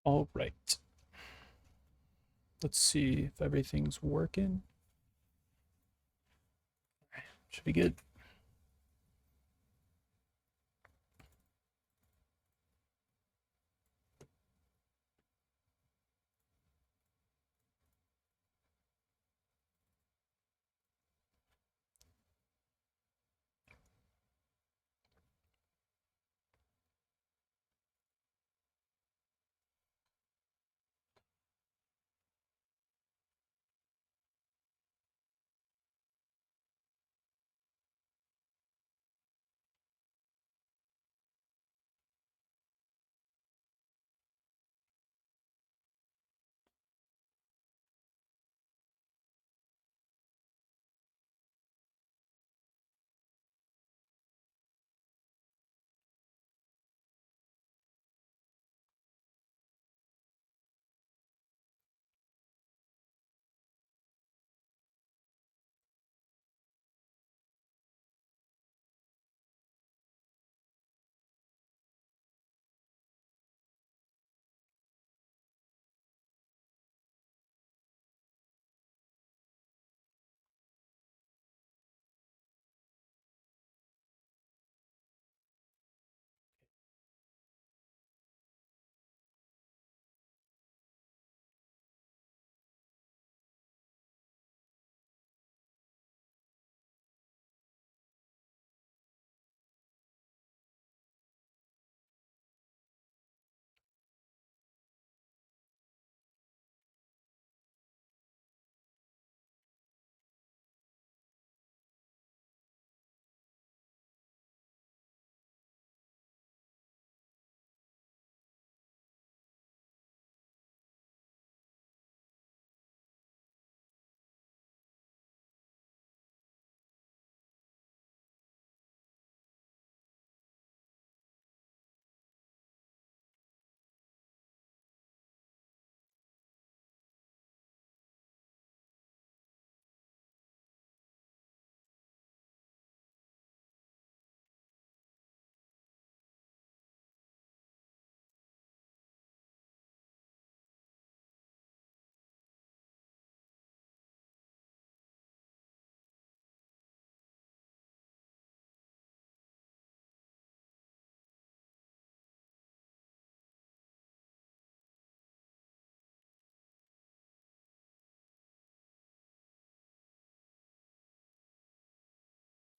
All right. Let's see if everything's working. Should be good.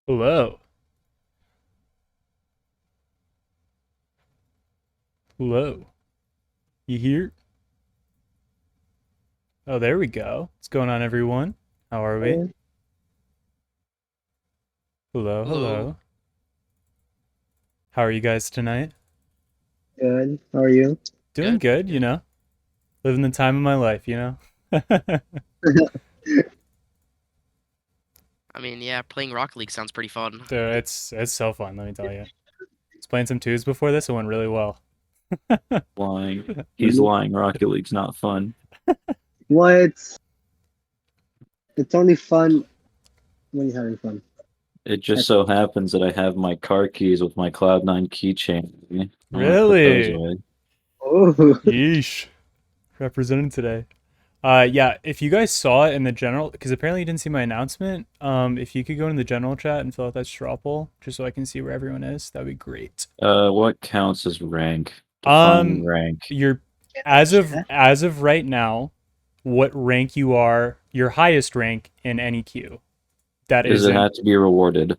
Hello. Hello. You here? Oh, there we go. What's going on, everyone? How are we? Oh, Hello, Hello. hello. How are you guys tonight? good. How are you? Doing Good. good, Good. Living the time of my life. I mean, yeah, playing Rocket League sounds pretty fun. Dude, it's so fun, let me tell you. I was playing some twos before this, it went really well. Lying. He's lying. Rocket League's not fun. What? It's only fun when you're having fun. It just That's so happens that I have my car keys with my Cloud9 keychain. I'm gonna put those Really? away. oh, Yeesh. Represented today. Yeah, if you guys saw it in the general, because apparently you didn't see my announcement, if you could go in the general chat and fill out that straw poll, just so I can see where everyone is, that'd be great. What counts as rank? Define Um, rank. your chat. as of right now, what rank you are, your highest rank in any queue. That Does it isn't have to be rewarded?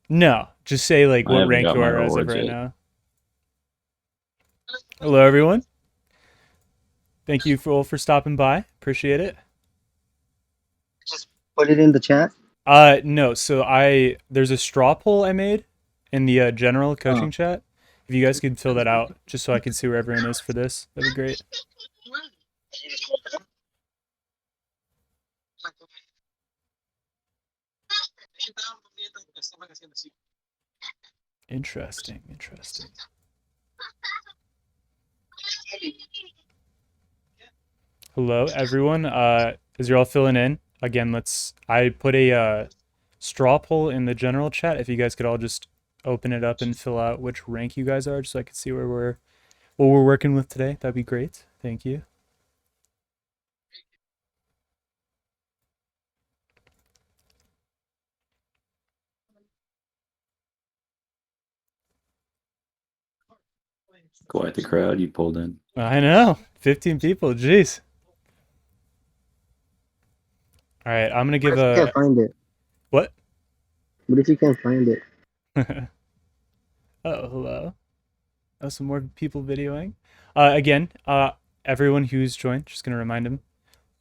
no, just say like I what haven't rank got you my are as of rewards right yet. now. Hello, everyone. Thank you for stopping by. Appreciate it. Just put it in the chat. No. So there's a straw poll I made in the general Oh, coaching chat. If you guys could fill that out, just so I can see where everyone is for this, that'd be great. Interesting. Interesting. Hello, everyone. As you're all filling in, again, I put a straw poll in the general chat. If you guys could all just open it up and fill out which rank you guys are, just so I could see what we're working with today. That'd be great. Thank you. Quite the crowd you pulled in. I know. 15 people. Jeez. All right. I'm gonna What give if you a can't find it? what? What if you can't find it? Oh, hello. Oh, some more people videoing. Again, everyone who's joined, just gonna remind them,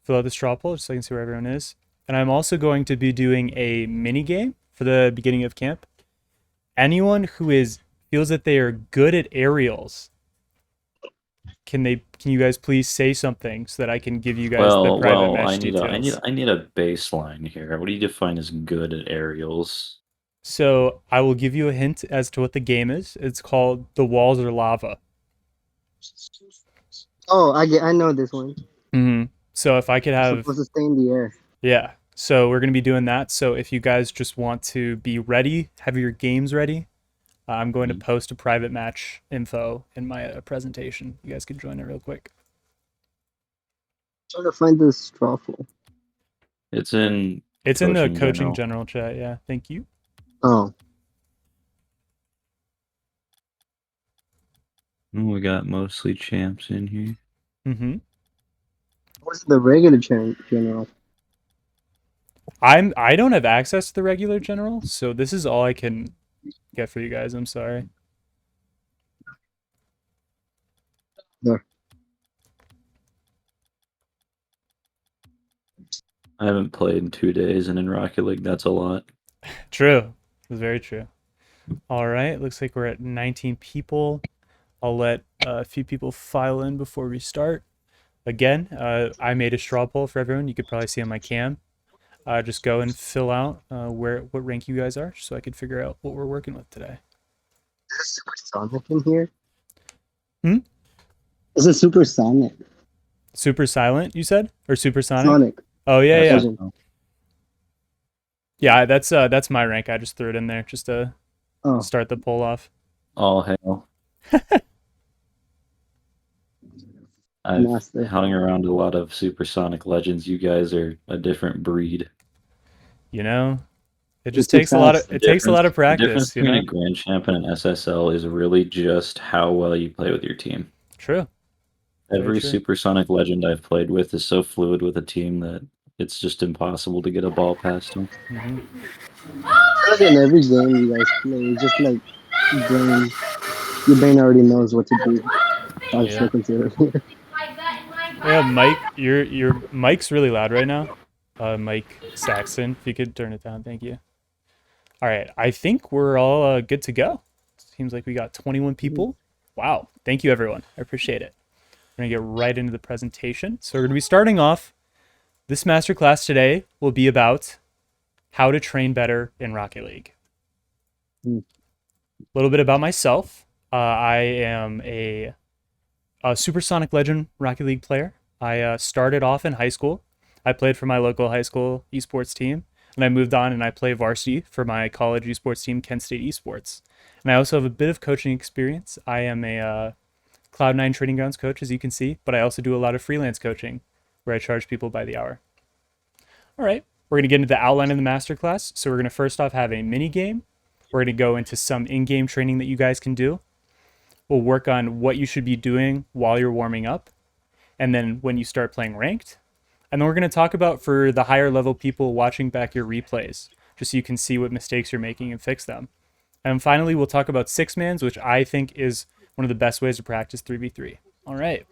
fill out the straw poll just so I can see where everyone is. And I'm also going to be doing a mini game for the beginning of camp. Anyone who feels that they are good at aerials, can you guys please say something so that I can give you guys the private match details? I need a baseline here. What do you define as good at aerials? So I will give you a hint as to what the game is. It's called The Walls Are Lava. Oh, I know this one. So if I could It's have, supposed to stay in the air. yeah. So we're gonna be doing that. So if you guys just want to be ready, have your games ready, I'm going to post a private match info in my presentation. You guys can join it real quick. Trying to find this straw poll. It's in It's in the Coaching coaching General. general chat. Yeah, thank you. Oh, Oh, we got mostly champs in here. Mm-hmm. what's the regular general? I don't have access to the regular general, so this is all I can get for you guys. I'm sorry. There. I haven't played in 2 days, and in Rocket League, that's a lot. True. It's very true. All right. Looks like we're at 19 people. I'll let a few people file in before we start. Again, I made a straw poll for everyone. You could probably see on my cam. Just go and fill out what rank you guys are, so I could figure out what we're working with today. Is it supersonic in here? Hmm? Is it supersonic? Super silent, you said, or supersonic? Sonic. Oh yeah, yeah, Vision. yeah. That's my rank. I just threw it in there just to Oh, start the poll off. All hail. I've Master. hung around a lot of supersonic legends. You guys are a different breed. You know, it You're just too takes a lot of fast. it takes a lot of The difference practice. You between know, a grand champ and an SSL is really just how well you play with your team. true. Very Every true. supersonic legend I've played with is so fluid with a team that it's just impossible to get a ball past them. Mm-hmm. I feel like in every game you guys play, it's just like brain. Your brain already knows what to do. I was Yeah. looking to it. Yeah, Mike, your mic's really loud right now. Mike Saxon, if you could turn it down, thank you. All right, I think we're all good to go. Seems like we got 21 people. Wow, thank you everyone. I appreciate it. We're gonna get right into the presentation. So we're gonna be starting off. This masterclass today will be about how to train better in Rocket League. A little bit about myself. I am a Supersonic Legend Rocket League player. I started off in high school. I played for my local high school esports team, and I moved on and I play varsity for my college esports team, Kent State Esports. And I also have a bit of coaching experience. I am a Cloud9 Training Grounds coach, as you can see, but I also do a lot of freelance coaching where I charge people by the hour. All right, we're going to get into the outline of the masterclass. So we're going to first off have a mini game. We're going to go into some in-game training that you guys can do. We'll work on what you should be doing while you're warming up, and then when you start playing ranked. And then we're going to talk about for the higher level people watching back your replays, just so you can see what mistakes you're making and fix them. And finally, we'll talk about six mans, which I think is one of the best ways to practice 3v3. All right.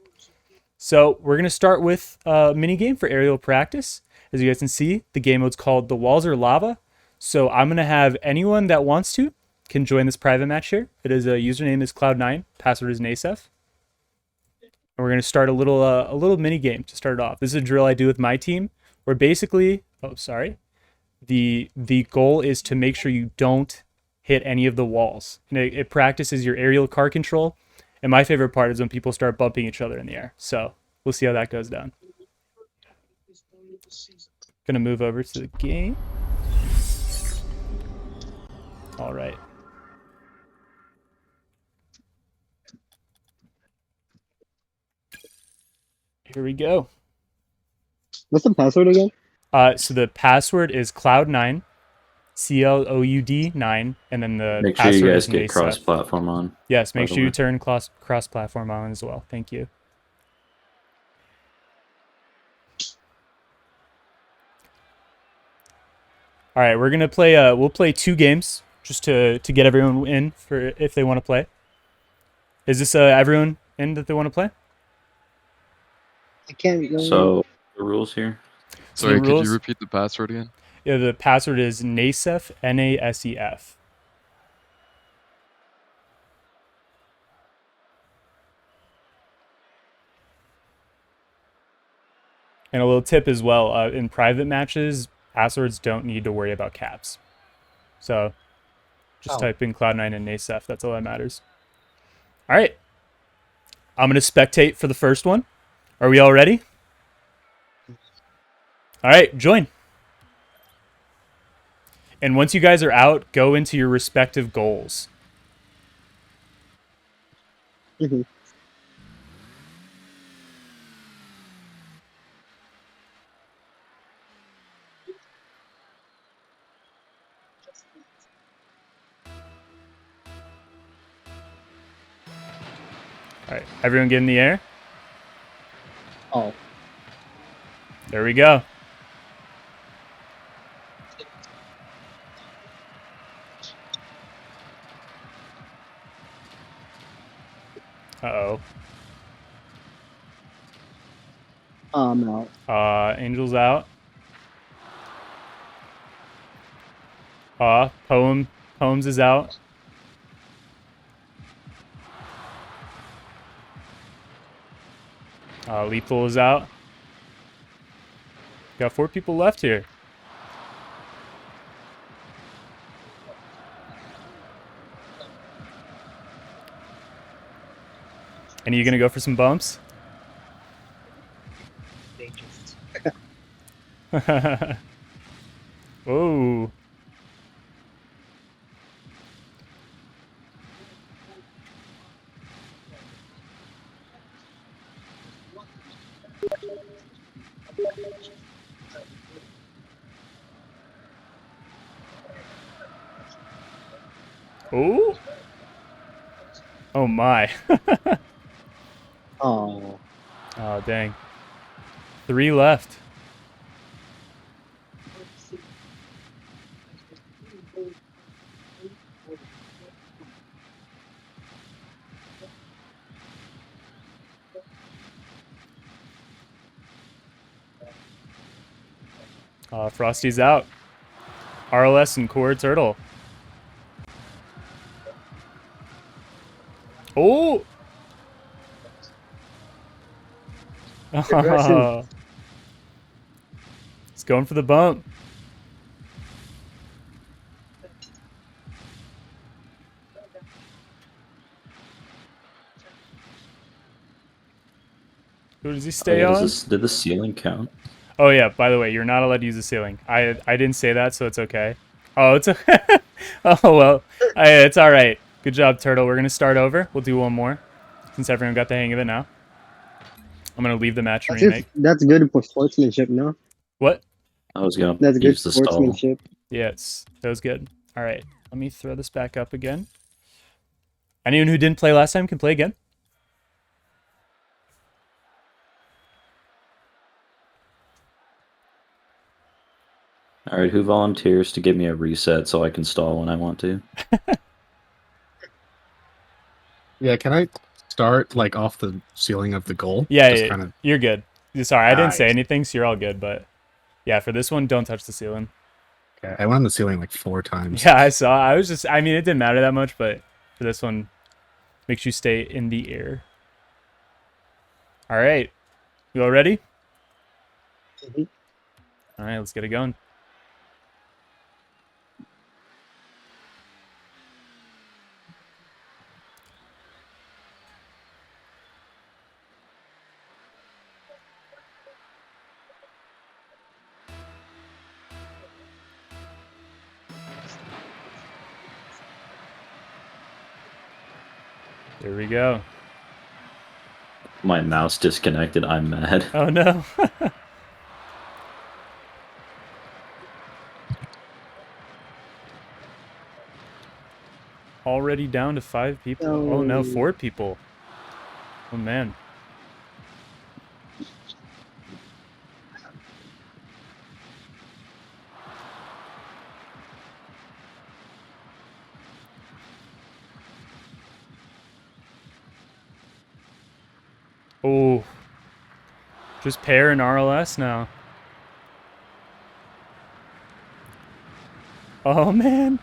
So we're going to start with a mini game for aerial practice. As you guys can see, the game mode's called The Walls Are Lava. So I'm going to have anyone that wants to can join this private match here. It is a username is Cloud9, password is NASEF. And we're going to start a little mini game to start it off. This is a drill I do with my team where basically, the goal is to make sure you don't hit any of the walls. And it practices your aerial car control. And my favorite part is when people start bumping each other in the air. So we'll see how that goes down. Gonna move over to the game. All right. Here we go. What's the password again? So the password is Cloud9, CLOUD 9, and then the Make sure you password guys is get NASEF. cross-platform on. Yes, by make the sure you way. turn cross-platform on as well. Thank you. All right, we're gonna play. We'll play 2 games just to get everyone in for if they want to play. Is this everyone in that they want to play? I can't go in. So the rules here. So the Sorry, could you rules. repeat the password again? Yeah, the password is NASEF, NASEF. And a little tip as well: in private matches, passwords don't need to worry about caps. So just type in Cloud9 and NASEF. That's all that matters. All right, I'm gonna spectate for the first one. Are we all ready? All right, join. And once you guys are out, go into your respective goals. Mhm. All right, everyone get in the air. Oh. There we go. Uh-oh. I'm out. Angel's out. Poems is out. Lethal is out. Got 4 people left here. And are you gonna go for some bumps? Whoa. Oh. Oh my. Oh. Oh dang. 3 left. Frosty's out. RLS and Core Turtle. Oh. Aggressive. It's going for the bump. Who does he Oh, stay yeah, on? did the ceiling count? Oh yeah, by the way, you're not allowed to use the ceiling. I didn't say that, so it's okay. Oh, it's okay. Oh well, it's all right. Good job, Turtle. We're gonna start over. We'll do one more, since everyone got the hang of it now. I'm gonna leave the match and remake. That's good for sportsmanship, no? What? I was gonna That's good use the stall. sportsmanship. Yeah, that was good. All right, let me throw this back up again. Anyone who didn't play last time can play again. All right, who volunteers to give me a reset so I can stall when I want to? Yeah, can I start like off the ceiling of the goal? Yeah, Just yeah, kind of. you're good. Sorry, I didn't say Nice. anything, so you're all good. But yeah, for this one, don't touch the ceiling. Okay, I went on the ceiling like 4 times. Yeah, I saw. I was just. I mean, it didn't matter that much, but for this one, make sure you stay in the air. All right, you all ready? Mhm. All right, let's get it going. Here we go. My mouse disconnected. I'm mad. Oh no. Already down to 5 people. Oh no, 4 people. Oh man. Oh. Just pair and RLS now. Oh man.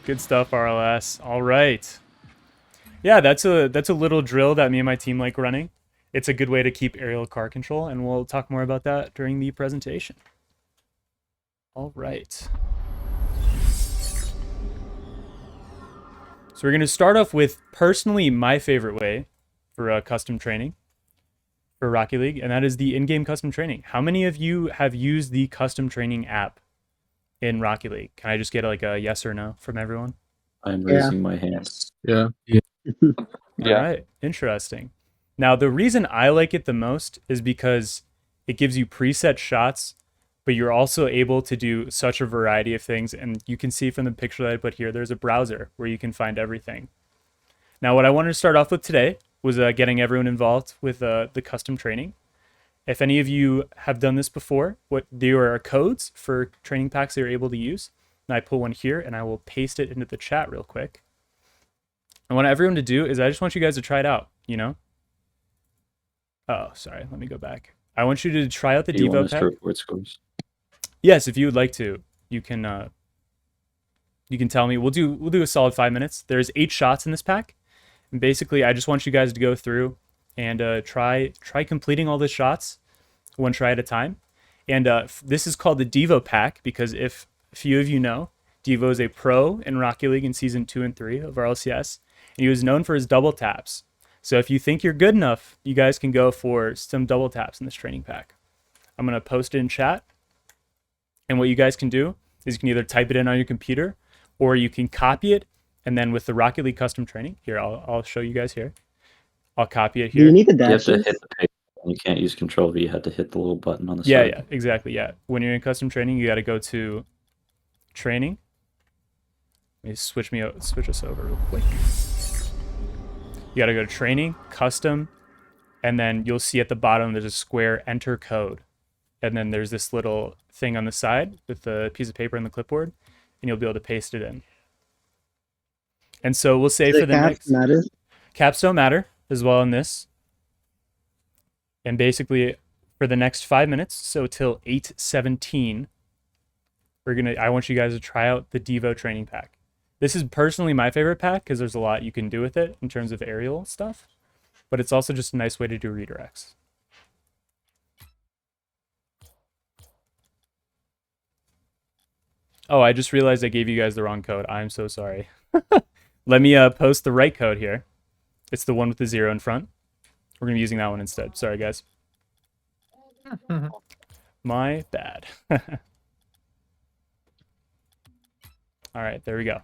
Good stuff, RLS. All right. Yeah, that's a little drill that me and my team like running. It's a good way to keep aerial car control, and we'll talk more about that during the presentation. All right. So we're going to start off with personally my favorite way for custom training for Rocket League, and that is the in-game custom training. How many of you have used the custom training app in Rocket League? Can I just get like a yes or no from everyone? I'm raising my hand. Yeah. All right, interesting. Now, the reason I like it the most is because it gives you preset shots, but you're also able to do such a variety of things. And you can see from the picture that I put here, there's a browser where you can find everything. Now, what I wanted to start off with today was getting everyone involved with the custom training. If any of you have done this before, there are codes for training packs that you're able to use. And I put one here, and I will paste it into the chat real quick. I want everyone to do is I just want you guys to try it out, you know? Oh, sorry. Let me go back. I want you to try out the Do you Devo want us pack. to report scores? Yes, if you would like to, you can tell me. We'll do a solid 5 minutes. There's 8 shots in this pack, and basically, I just want you guys to go through and try completing all the shots, one try at a time. And this is called the Devo pack because if a few of you know, Devo is a pro in Rocket League in season 2 and 3 of RLCS, and he was known for his double taps. So if you think you're good enough, you guys can go for some double taps in this training pack. I'm going to post it in chat. And what you guys can do is you can either type it in on your computer or you can copy it. And then with the Rocket League custom training, here, I'll show you guys here. I'll copy it Do you here. need the You have to dashes? hit the page. You can't use Control V. You have to hit the little button on the Yeah, side. yeah, exactly. Yeah. When you're in custom training, you got to go to training. Let me switch us over real quick. You got to go to training, custom, and then you'll see at the bottom there's a square enter code. And then there's this little thing on the side with the piece of paper and the clipboard, and you'll be able to paste it in. And so we'll say for the next matter? caps don't matter as well in this. And basically for the next 5 minutes, so till 8:17, I want you guys to try out the Devo training pack. This is personally my favorite pack because there's a lot you can do with it in terms of aerial stuff, but it's also just a nice way to do redirects. Oh, I just realized I gave you guys the wrong code. I'm so sorry. Let me post the right code here. It's the one with the 0 in front. We're going to be using that one instead. Sorry, guys. My bad. All right, there we go.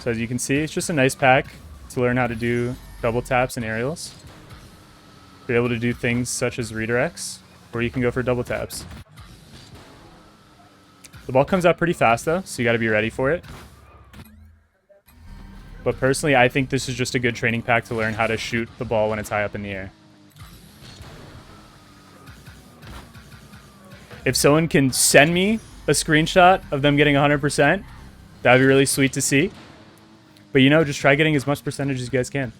So as you can see, it's just a nice pack to learn how to do double taps and aerials. Be able to do things such as redirects, or you can go for double taps. The ball comes out pretty fast though, so you got to be ready for it. But personally, I think this is just a good training pack to learn how to shoot the ball when it's high up in the air. If someone can send me a screenshot of them getting 100%, that'd be really sweet to see. But you know, just try getting as much percentage as you guys can.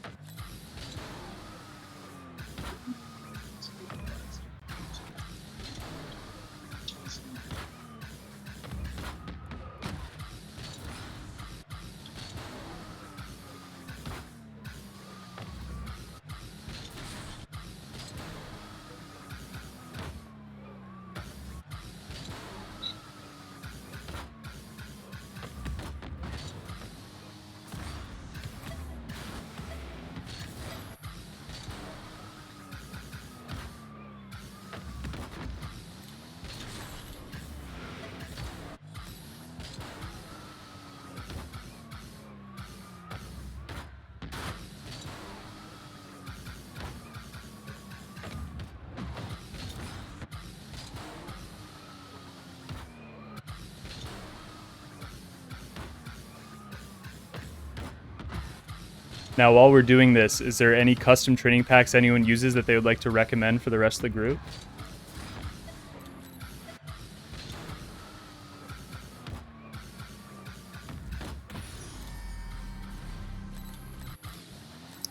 Now, while we're doing this, is there any custom training packs anyone uses that they would like to recommend for the rest of the group?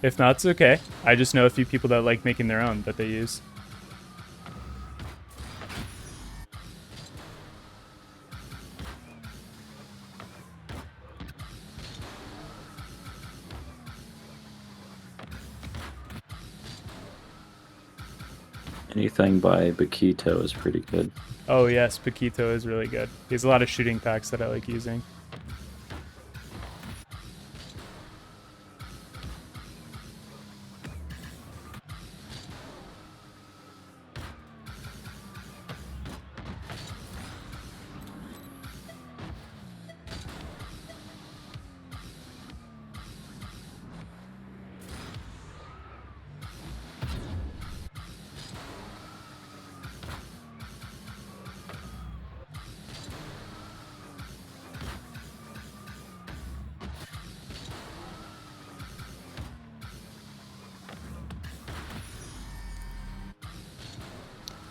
If not, it's okay. I just know a few people that like making their own that they use. Anything by Bakito is pretty good. Oh yes, Paquito is really good. He has a lot of shooting packs that I like using.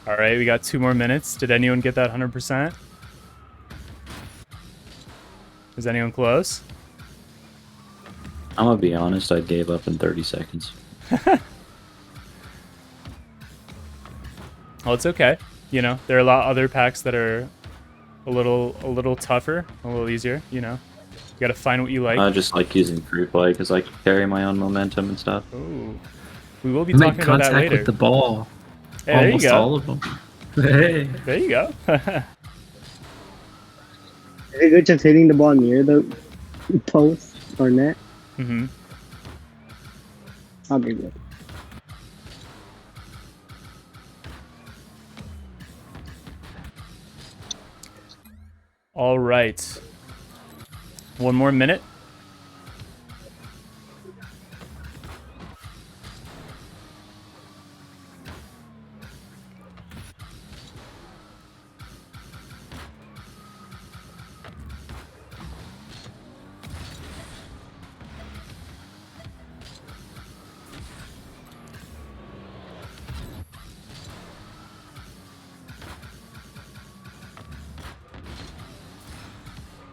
All right, we got 2 more minutes. Did anyone get that 100%? Is anyone close? I'm gonna be honest, I gave up in 30 seconds. Well, it's okay. You know, there are a lot of other packs that are a little tougher, a little easier, you know. You gotta find what you like. I just like using free play because I can carry my own momentum and stuff. Ooh. We will be Make talking about that contact later. with the ball. Hey, there you Almost go. all of them. Hey. There you go. Is it good just hitting the ball near the post or net? Mm-hmm. I'll be good. All right. 1 more minute.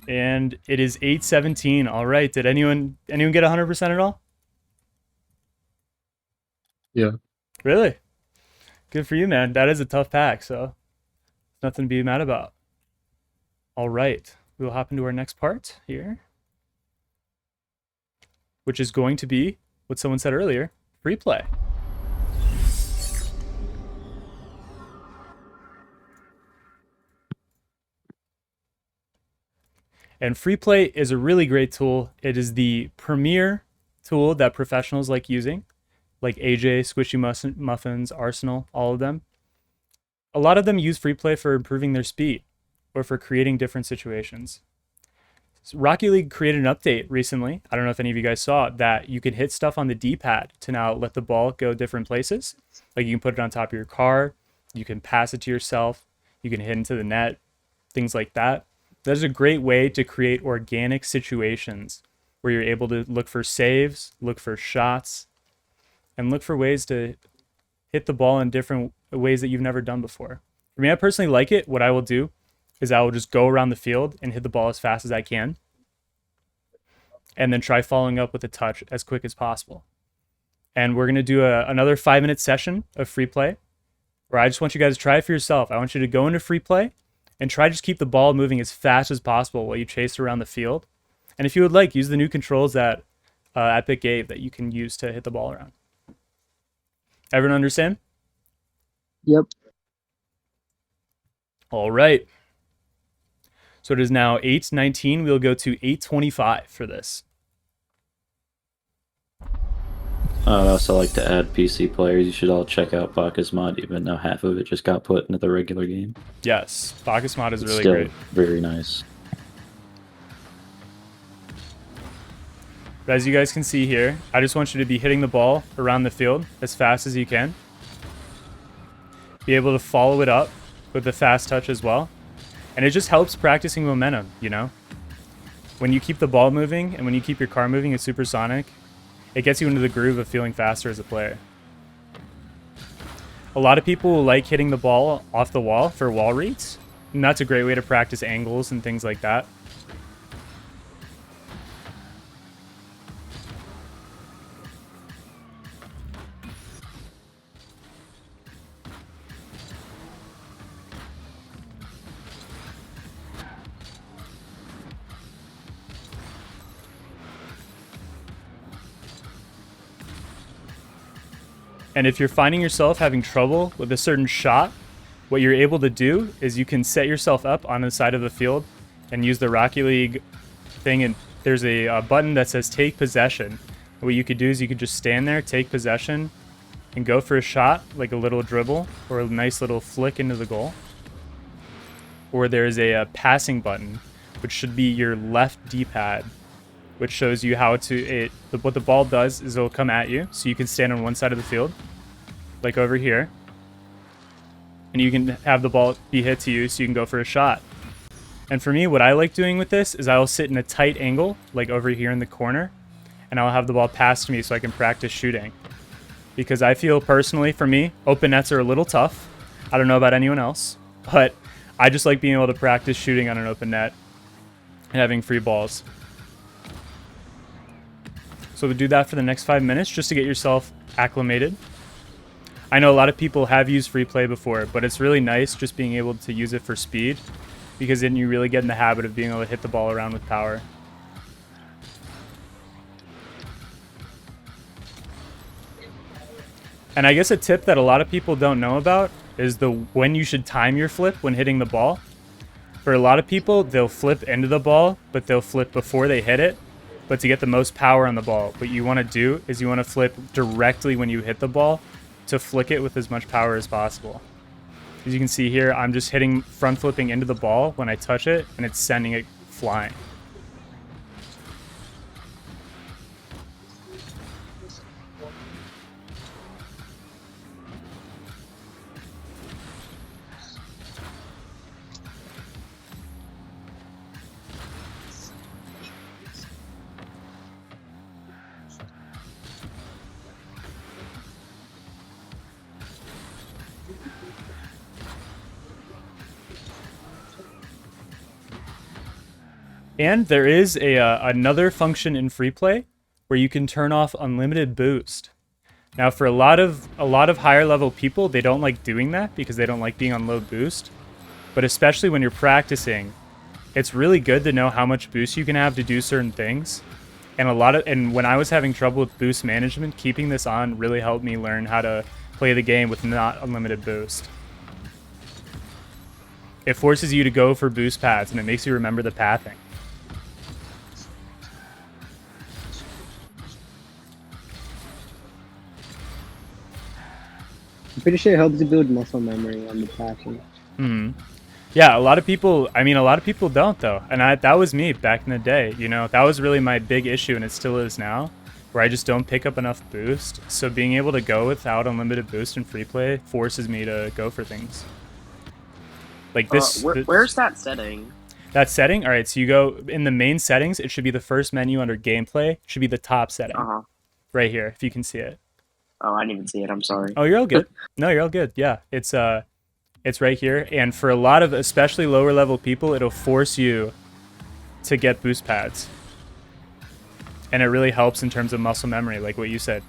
And it is 8:17. All right. Did anyone get 100% at all? Yeah. Really? Good for you, man. That is a tough pack, so nothing to be mad about. All right. We will hop into our next part here, which is going to be what someone said earlier, free play. And free play is a really great tool. It is the premier tool that professionals like using, like AJ, Squishy Muffins, Arsenal, all of them. A lot of them use free play for improving their speed or for creating different situations. So Rocket League created an update recently. I don't know if any of you guys saw it, that you can hit stuff on the D-pad to now let the ball go different places. Like you can put it on top of your car, you can pass it to yourself, you can hit into the net, things like that. That is a great way to create organic situations where you're able to look for saves, look for shots, and look for ways to hit the ball in different ways that you've never done before. For me, I personally like it. What I will do is I will just go around the field and hit the ball as fast as I can, and then try following up with a touch as quick as possible. And we're going to do another 5-minute session of free play where I just want you guys to try it for yourself. I want you to go into free play and try to just keep the ball moving as fast as possible while you chase around the field. And if you would like, use the new controls that Epic gave that you can use to hit the ball around. Everyone understand? Yep. All right. So it is now 8:19. We'll go to 8:25 for this. I'd also like to add PC players. You should all check out Baka's mod, even though half of it just got put into the regular game. Yes, Bacchus mod is It's really still great. very nice. But as you guys can see here, I just want you to be hitting the ball around the field as fast as you can. Be able to follow it up with a fast touch as well. And it just helps practicing momentum, you know? When you keep the ball moving and when you keep your car moving at supersonic, it gets you into the groove of feeling faster as a player. A lot of people like hitting the ball off the wall for wall reads, and that's a great way to practice angles and things like that. And if you're finding yourself having trouble with a certain shot, what you're able to do is you can set yourself up on the side of the field and use the Rocket League thing. And there's a button that says take possession. What you could do is you could just stand there, take possession, and go for a shot, like a little dribble or a nice little flick into the goal. Or there's a passing button, which should be your left D-pad, which shows you how to, what the ball does is it'll come at you, so you can stand on one side of the field, like over here, and you can have the ball be hit to you so you can go for a shot. And for me, what I like doing with this is I'll sit in a tight angle, like over here in the corner, and I'll have the ball passed to me so I can practice shooting. Because I feel personally, for me, open nets are a little tough. I don't know about anyone else, but I just like being able to practice shooting on an open net and having free balls. So we'll do that for the next 5 minutes just to get yourself acclimated. I know a lot of people have used free play before, but it's really nice just being able to use it for speed, because then you really get in the habit of being able to hit the ball around with power. And I guess a tip that a lot of people don't know about is when you should time your flip when hitting the ball. For a lot of people, they'll flip into the ball, but they'll flip before they hit it. But to get the most power on the ball, what you want to do is you want to flip directly when you hit the ball to flick it with as much power as possible. As you can see here, I'm just front flipping into the ball when I touch it, and it's sending it flying. And there is another function in free play where you can turn off unlimited boost. Now, for a lot of higher level people, they don't like doing that because they don't like being on low boost. But especially when you're practicing, it's really good to know how much boost you can have to do certain things. And when I was having trouble with boost management, keeping this on really helped me learn how to play the game with not unlimited boost. It forces you to go for boost paths, and it makes you remember the pathing. I'm pretty sure it helps you build muscle memory on the passing. Yeah, a lot of people don't though. And that was me back in the day, you know. That was really my big issue, and it still is now, where I just don't pick up enough boost. So being able to go without unlimited boost in free play forces me to go for things. Like this. Where's that setting? That setting? All right, so you go in the main settings. It should be the first menu under gameplay. It should be the top setting. Right here, if you can see it. Oh, I didn't even see it. I'm sorry. Oh, you're all good. No, you're all good. Yeah, it's right here. And for a lot of especially lower level people, it'll force you to get boost pads. And it really helps in terms of muscle memory, like what you said.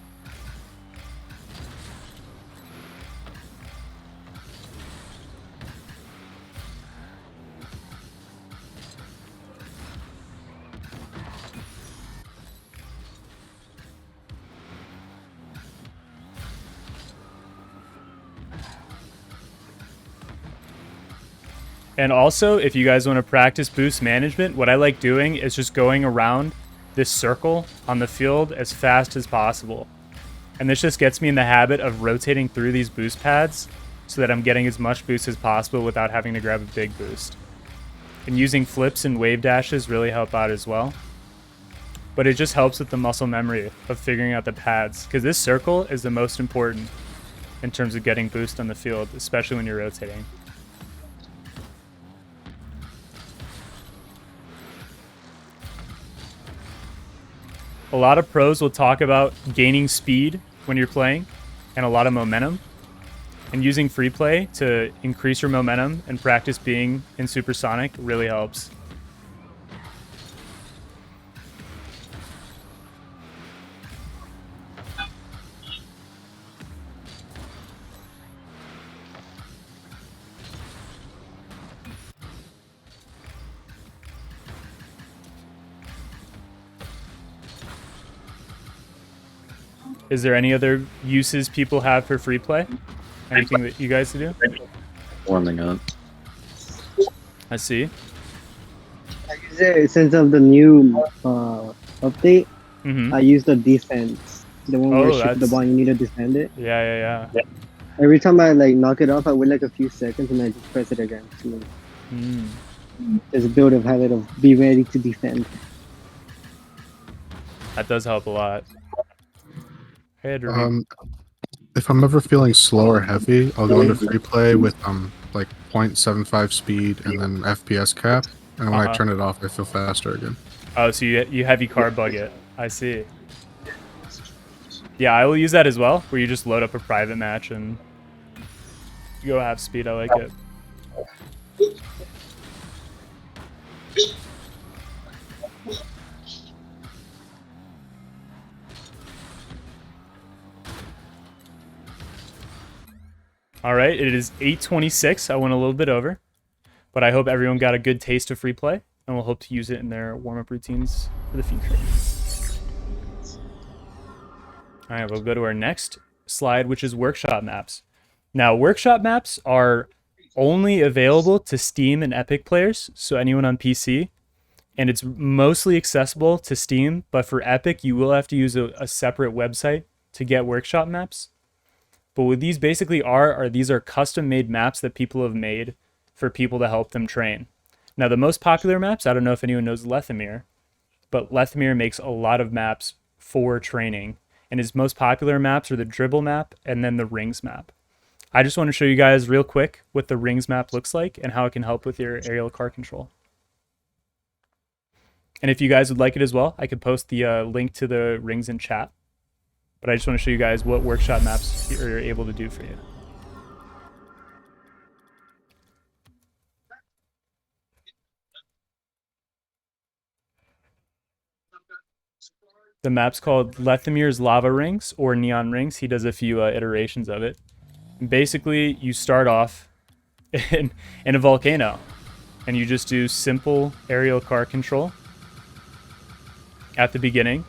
And also, if you guys want to practice boost management, what I like doing is just going around this circle on the field as fast as possible. And this just gets me in the habit of rotating through these boost pads so that I'm getting as much boost as possible without having to grab a big boost. And using flips and wave dashes really help out as well. But it just helps with the muscle memory of figuring out the pads, because this circle is the most important in terms of getting boost on the field, especially when you're rotating. a lot of pros will talk about gaining speed when you're playing and a lot of momentum. And using free play to increase your momentum and practice being in supersonic really helps. Is there any other uses people have for free play? Anything that you guys do? Warming up. I see. I use it since of the new update. Mm-hmm. I use the defense, the one where Oh, you shoot the that's... ball, you need to defend it. Yeah. Every time I like knock it off, I wait like a few seconds and I just press it again to just build a habit of be ready to defend. That does help a lot. Hey, Drew. If I'm ever feeling slow or heavy, I'll go into free play with like 0.75 speed and then FPS cap, and when I turn it off, I feel faster again. Oh, so you heavy card bug it. I see. Yeah, I will use that as well, where you just load up a private match and you go half speed. I like it. All right, it is 8:26. I went a little bit over, but I hope everyone got a good taste of free play, and we'll hope to use it in their warm-up routines for the future. All right, we'll go to our next slide, which is workshop maps. Now, workshop maps are only available to Steam and Epic players, so anyone on PC, and it's mostly accessible to Steam, but for Epic, you will have to use a separate website to get workshop maps. But what these basically are these are custom-made maps that people have made for people to help them train. Now, the most popular maps, I don't know if anyone knows Lethamyr, but Lethamyr makes a lot of maps for training, and his most popular maps are the dribble map and then the rings map. I just want to show you guys real quick what the rings map looks like and how it can help with your aerial car control. And if you guys would like it as well, I could post the link to the rings in chat. But I just want to show you guys what workshop maps are able to do for you. The map's called Lethamyr's Lava Rings or Neon Rings. He does a few iterations of it. And basically, you start off in a volcano, and you just do simple aerial car control at the beginning.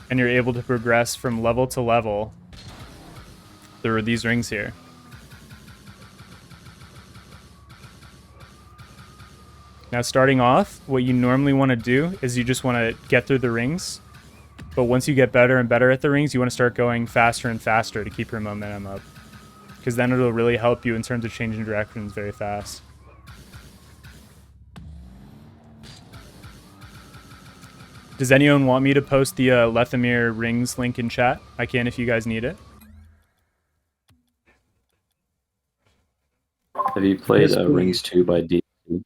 And you're able to progress from level to level through these rings here. Now, starting off, what you normally want to do is you just want to get through the rings. But once you get better and better at the rings, you want to start going faster and faster to keep your momentum up. Because then it'll really help you in terms of changing directions very fast. Does anyone want me to post the Lethamyr rings link in chat? I can if you guys need it. Have you played Rings 2 by DMC?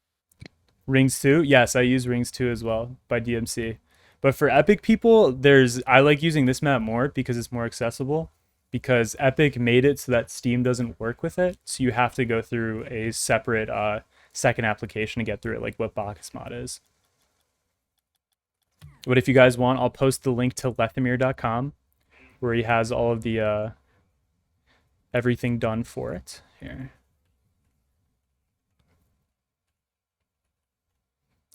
Rings 2? Yes, I use Rings 2 as well by DMC. But for Epic people, I like using this map more because it's more accessible. Because Epic made it so that Steam doesn't work with it. So you have to go through a separate second application to get through it, like what Bacchus mod is. But if you guys want, I'll post the link to lethamyr.com where he has all of the everything done for it here.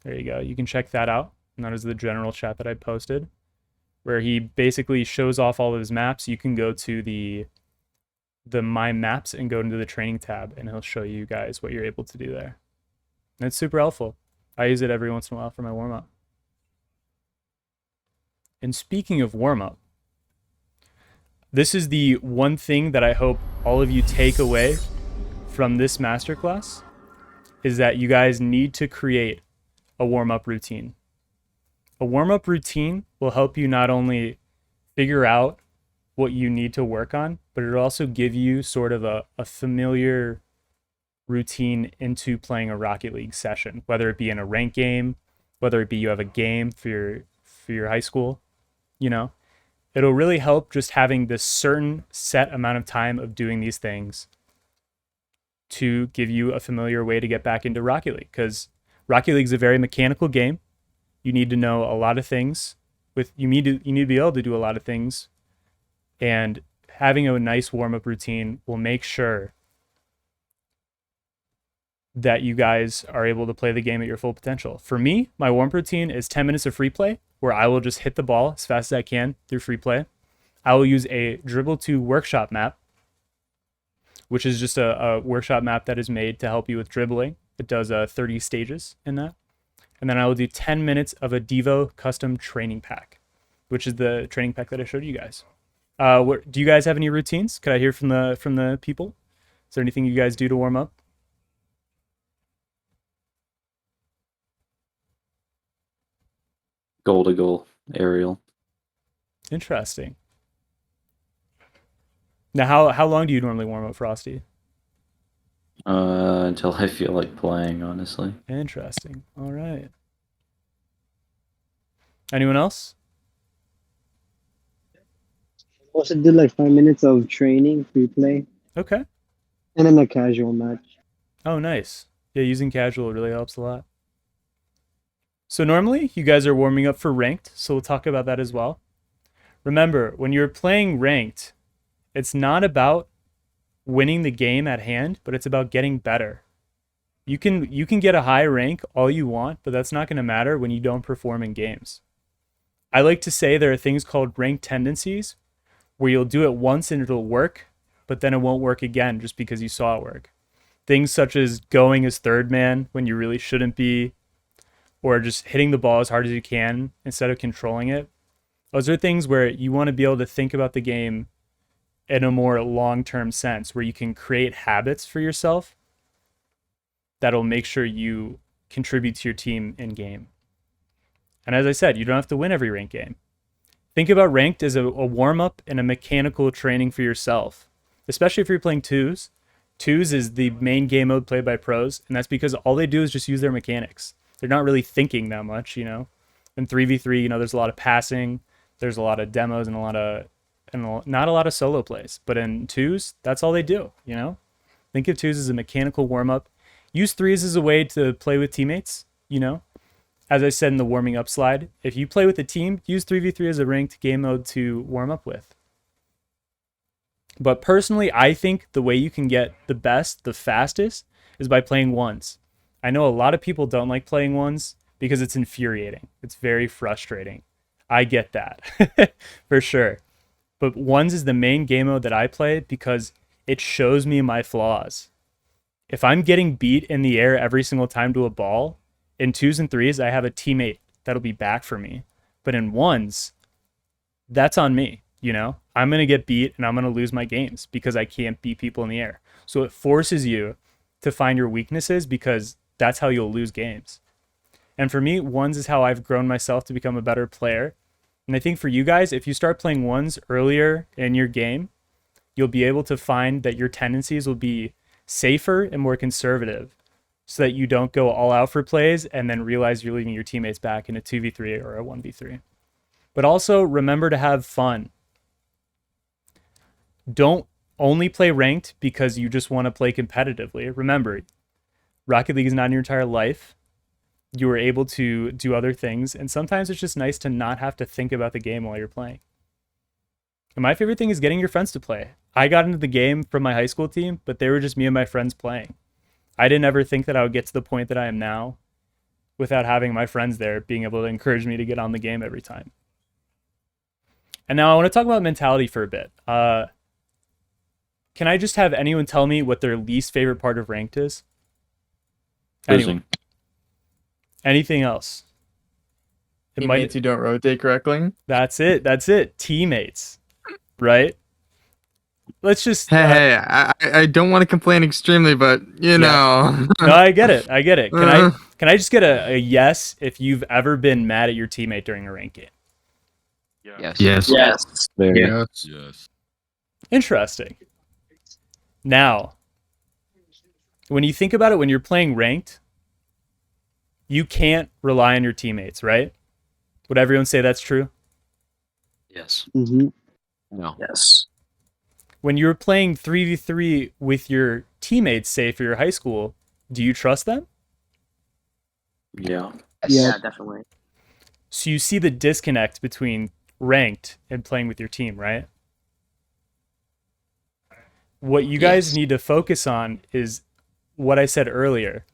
There you go. You can check that out. And that is the general chat that I posted, where he basically shows off all of his maps. You can go to the My Maps and go into the training tab, and he'll show you guys what you're able to do there. And it's super helpful. I use it every once in a while for my warm-up. And speaking of warm-up, this is the one thing that I hope all of you take away from this masterclass, is that you guys need to create a warm-up routine. A warm-up routine will help you not only figure out what you need to work on, but it'll also give you sort of a familiar routine into playing a Rocket League session, whether it be in a ranked game, whether it be you have a game for your high school, you know? It'll really help just having this certain set amount of time of doing these things to give you a familiar way to get back into Rocket League, because Rocket League is a very mechanical game. You need to know a lot of things. You need to be able to do a lot of things, and having a nice warm-up routine will make sure that you guys are able to play the game at your full potential. For me, my warm-up routine is 10 minutes of free play, where I will just hit the ball as fast as I can through free play. I will use a Dribble 2 workshop map, which is just a workshop map that is made to help you with dribbling. It does 30 stages in that. And then I will do 10 minutes of a Devo custom training pack, which is the training pack that I showed you guys. Do you guys have any routines? Could I hear from the people? Is there anything you guys do to warm up? Goal to goal aerial. Interesting. Now, how long do you normally warm up, Frosty? Until I feel like playing, honestly. Interesting. All right. Anyone else? Also did like 5 minutes of training, free play, Okay. and then a casual match. Oh, nice. Yeah, using casual really helps a lot. So normally you guys are warming up for ranked, so we'll talk about that as well. Remember, when you're playing ranked, it's not about winning the game at hand, but it's about getting better. You can get a high rank all you want, but that's not going to matter when you don't perform in games. I like to say there are things called ranked tendencies, where you'll do it once and it'll work, but then it won't work again just because you saw it work. Things such as going as third man when you really shouldn't be, or just hitting the ball as hard as you can instead of controlling it. Those are things where you want to be able to think about the game in a more long-term sense, where you can create habits for yourself that'll make sure you contribute to your team in game. And as I said, you don't have to win every ranked game. Think about ranked as a warm-up and a mechanical training for yourself, especially if you're playing twos. Twos is the main game mode played by pros, and that's because all they do is just use their mechanics. They're not really thinking that much, In 3v3, there's a lot of passing, there's a lot of demos and not a lot of solo plays. But in twos, that's all they do, Think of twos as a mechanical warm-up. Use threes as a way to play with teammates, As I said in the warming up slide, if you play with a team, use 3v3 as a ranked game mode to warm up with. But personally, I think the way you can get the best, the fastest, is by playing ones. I know a lot of people don't like playing ones because it's infuriating. It's very frustrating. I get that, for sure. But ones is the main game mode that I play because it shows me my flaws. If I'm getting beat in the air every single time to a ball, in twos and threes, I have a teammate that'll be back for me. But in ones, that's on me, I'm going to get beat and I'm going to lose my games because I can't beat people in the air. So it forces you to find your weaknesses because that's how you'll lose games. And for me, ones is how I've grown myself to become a better player. And I think for you guys, if you start playing ones earlier in your game, you'll be able to find that your tendencies will be safer and more conservative, so that you don't go all out for plays and then realize you're leaving your teammates back in a 2v3 or a 1v3. But also remember to have fun. Don't only play ranked because you just want to play competitively. Remember, Rocket League is not your entire life. You are able to do other things, and sometimes it's just nice to not have to think about the game while you're playing. And my favorite thing is getting your friends to play. I got into the game from my high school team, but they were just me and my friends playing. I didn't ever think that I would get to the point that I am now without having my friends there being able to encourage me to get on the game every time. And now I want to talk about mentality for a bit. Can I just have anyone tell me what their least favorite part of ranked is? Losing. Anything else? Teammates who don't rotate correctly. That's it. Teammates, right? Let's just. Hey, I don't want to complain extremely, but you know. No, I get it. Can I just get a yes if you've ever been mad at your teammate during a ranked game? Yes. Yes. There. Yes. Interesting. Now, when you think about it, when you're playing ranked, you can't rely on your teammates, right? Would everyone say that's true? Yes. Mm-hmm. No. Yes. When you're playing 3v3 with your teammates, say for your high school, do you trust them? Yeah. Yeah, definitely. So you see the disconnect between ranked and playing with your team, right? What you guys Yes. need to focus on is what I said earlier.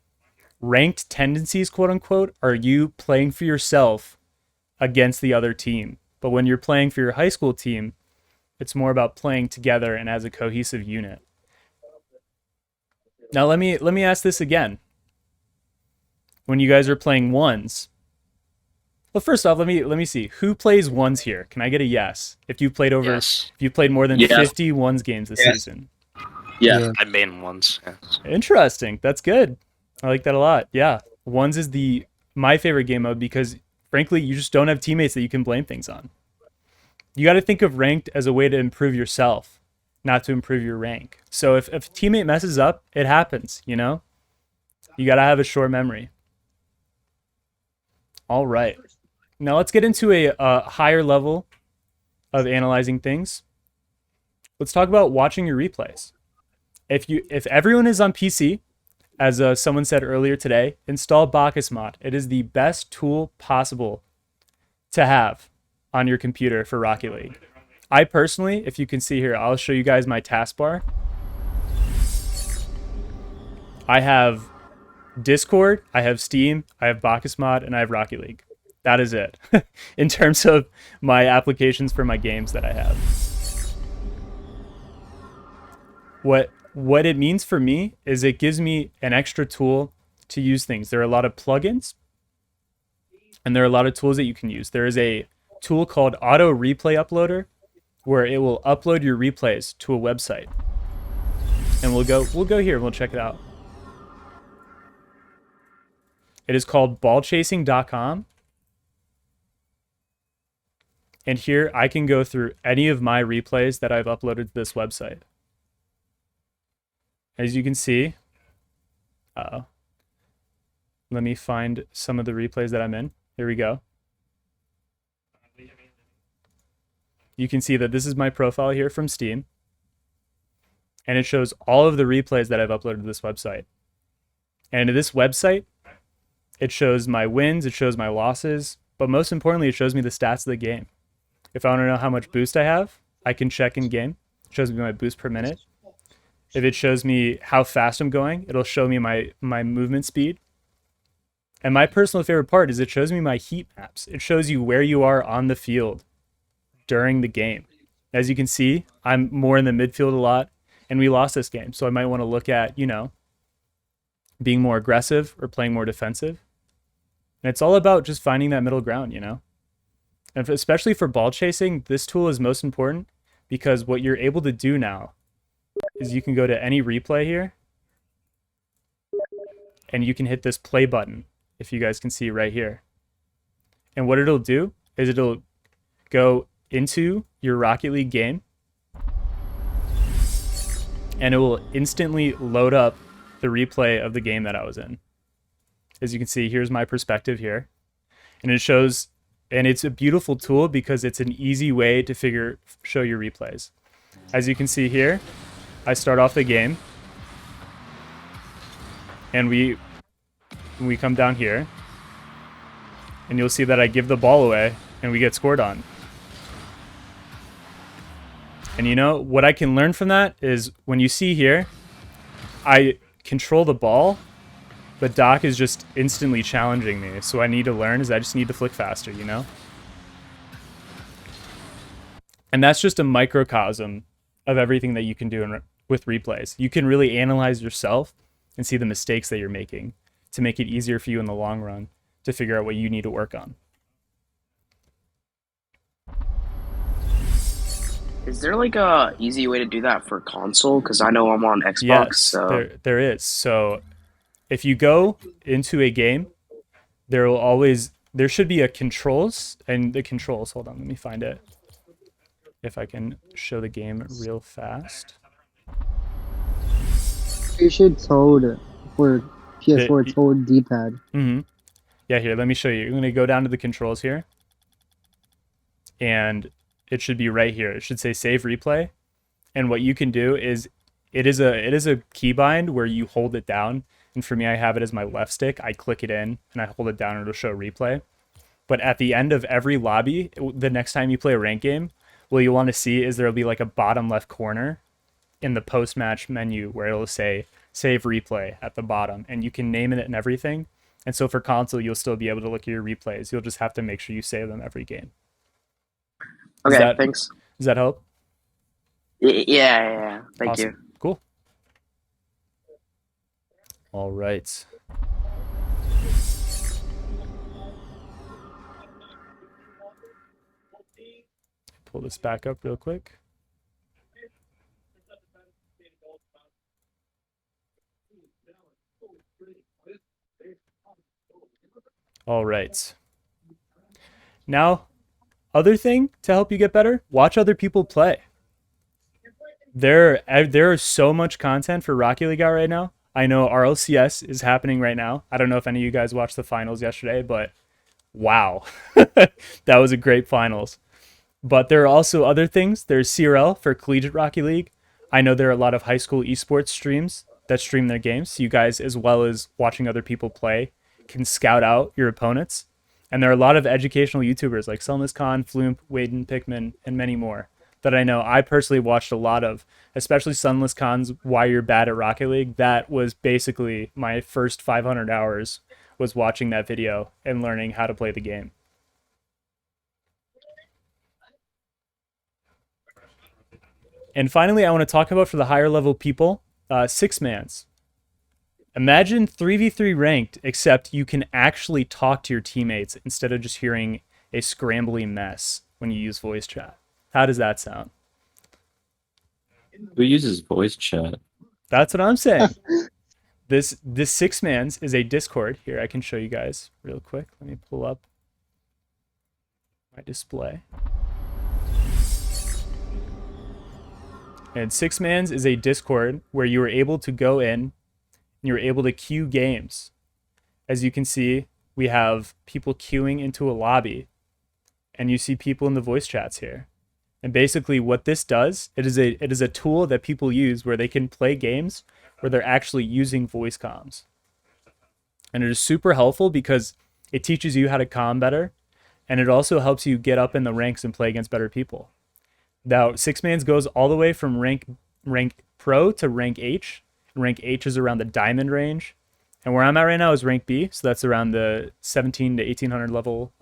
Ranked tendencies, quote unquote, are you playing for yourself against the other team. But when you're playing for your high school team, it's more about playing together and as a cohesive unit. Now let me ask this again. When you guys are playing ones, well, first off, let me see who plays ones here. Can I get a yes? If you played Yes. if you played more than Yes. 50 ones games this Yes. season. Yeah. I banned once. Yeah. Interesting. That's good. I like that a lot. Yeah, ones is my favorite game mode because frankly, you just don't have teammates that you can blame things on. You got to think of ranked as a way to improve yourself, not to improve your rank. So if a teammate messes up, it happens, you know? You got to have a short memory. All right. Now let's get into a higher level of analyzing things. Let's talk about watching your replays. If everyone is on PC, as someone said earlier today, install Bacchus mod. It is the best tool possible to have on your computer for Rocket League. I personally, if you can see here, I'll show you guys my taskbar. I have Discord, I have Steam, I have Bacchus mod, and I have Rocket League. That is it in terms of my applications for my games that I have. What it means for me is it gives me an extra tool to use things. There are a lot of plugins, and there are a lot of tools that you can use. There is a tool called Auto Replay Uploader, where it will upload your replays to a website. And we'll go here and we'll check it out. It is called ballchasing.com. And here I can go through any of my replays that I've uploaded to this website. As you can see, let me find some of the replays that I'm in. Here we go. You can see that this is my profile here from Steam. And it shows all of the replays that I've uploaded to this website. And to this website, it shows my wins, it shows my losses, but most importantly, it shows me the stats of the game. If I want to know how much boost I have, I can check in game. It shows me my boost per minute. If it shows me how fast I'm going, it'll show me my movement speed. And my personal favorite part is it shows me my heat maps. It shows you where you are on the field during the game. As you can see, I'm more in the midfield a lot, and we lost this game. So I might want to look at, being more aggressive or playing more defensive. And it's all about just finding that middle ground, And especially for ball chasing, this tool is most important because what you're able to do now is you can go to any replay here and you can hit this play button, if you guys can see right here. And what it'll do is it'll go into your Rocket League game and it will instantly load up the replay of the game that I was in. As you can see, here's my perspective here. And it shows, and it's a beautiful tool because it's an easy way to show your replays. As you can see here, I start off the game and we come down here and you'll see that I give the ball away and we get scored on. And what I can learn from that is when you see here, I control the ball, but Doc is just instantly challenging me. So I need to learn is I just need to flick faster, And that's just a microcosm of everything that you can do with replays. You can really analyze yourself and see the mistakes that you're making to make it easier for you in the long run to figure out what you need to work on. Is there like a easy way to do that for console? Because I know I'm on Xbox. Yes, So there is. So if you go into a game, there should be a controls, and the controls, hold on, let me find it. If I can show the game real fast. You should hold for PS4. It's hold D-pad. Mm-hmm. Yeah, here, let me show you. You're going to go down to the controls here. And it should be right here. It should say save replay. And what you can do is it is a keybind where you hold it down. And for me, I have it as my left stick. I click it in and I hold it down and it'll show replay. But at the end of every lobby, the next time you play a rank game, what you'll want to see is there'll be like a bottom left corner in the post-match menu where it'll say save replay at the bottom, and you can name it and everything. And so for console, you'll still be able to look at your replays. You'll just have to make sure you save them every game. Okay, thanks. Does that help? Yeah. Thank Awesome. you. Cool. All right. Pull this back up real quick. All right. Now, other thing to help you get better, watch other people play. There is so much content for Rocket League out right now. I know RLCS is happening right now. I don't know if any of you guys watched the finals yesterday, but wow. That was a great finals. But there are also other things. There's CRL for Collegiate Rocket League. I know there are a lot of high school esports streams that stream their games. So you guys, as well as watching other people play, can scout out your opponents. And there are a lot of educational YouTubers like Selmas Khan, Floomp, Waden, Pickman, and many more that I know I personally watched a lot of, especially Sunless Khan's Why You're Bad at Rocket League. That was basically my first 500 hours was watching that video and learning how to play the game. And finally, I want to talk about for the higher level people, six mans. Imagine 3v3 ranked, except you can actually talk to your teammates instead of just hearing a scrambly mess when you use voice chat. How does that sound? Who uses voice chat? That's what I'm saying. This six mans is a Discord. Here, I can show you guys real quick. Let me pull up my display. And six mans is a Discord where you are able to go in and you're able to queue games. As you can see, we have people queuing into a lobby, and you see people in the voice chats here. And basically what this does, it is a tool that people use where they can play games where they're actually using voice comms. And it is super helpful because it teaches you how to comm better, and it also helps you get up in the ranks and play against better people. Now, six mans goes all the way from rank pro to rank H. Rank H is around the diamond range. And where I'm at right now is rank B, so that's around the 17 to 1800 level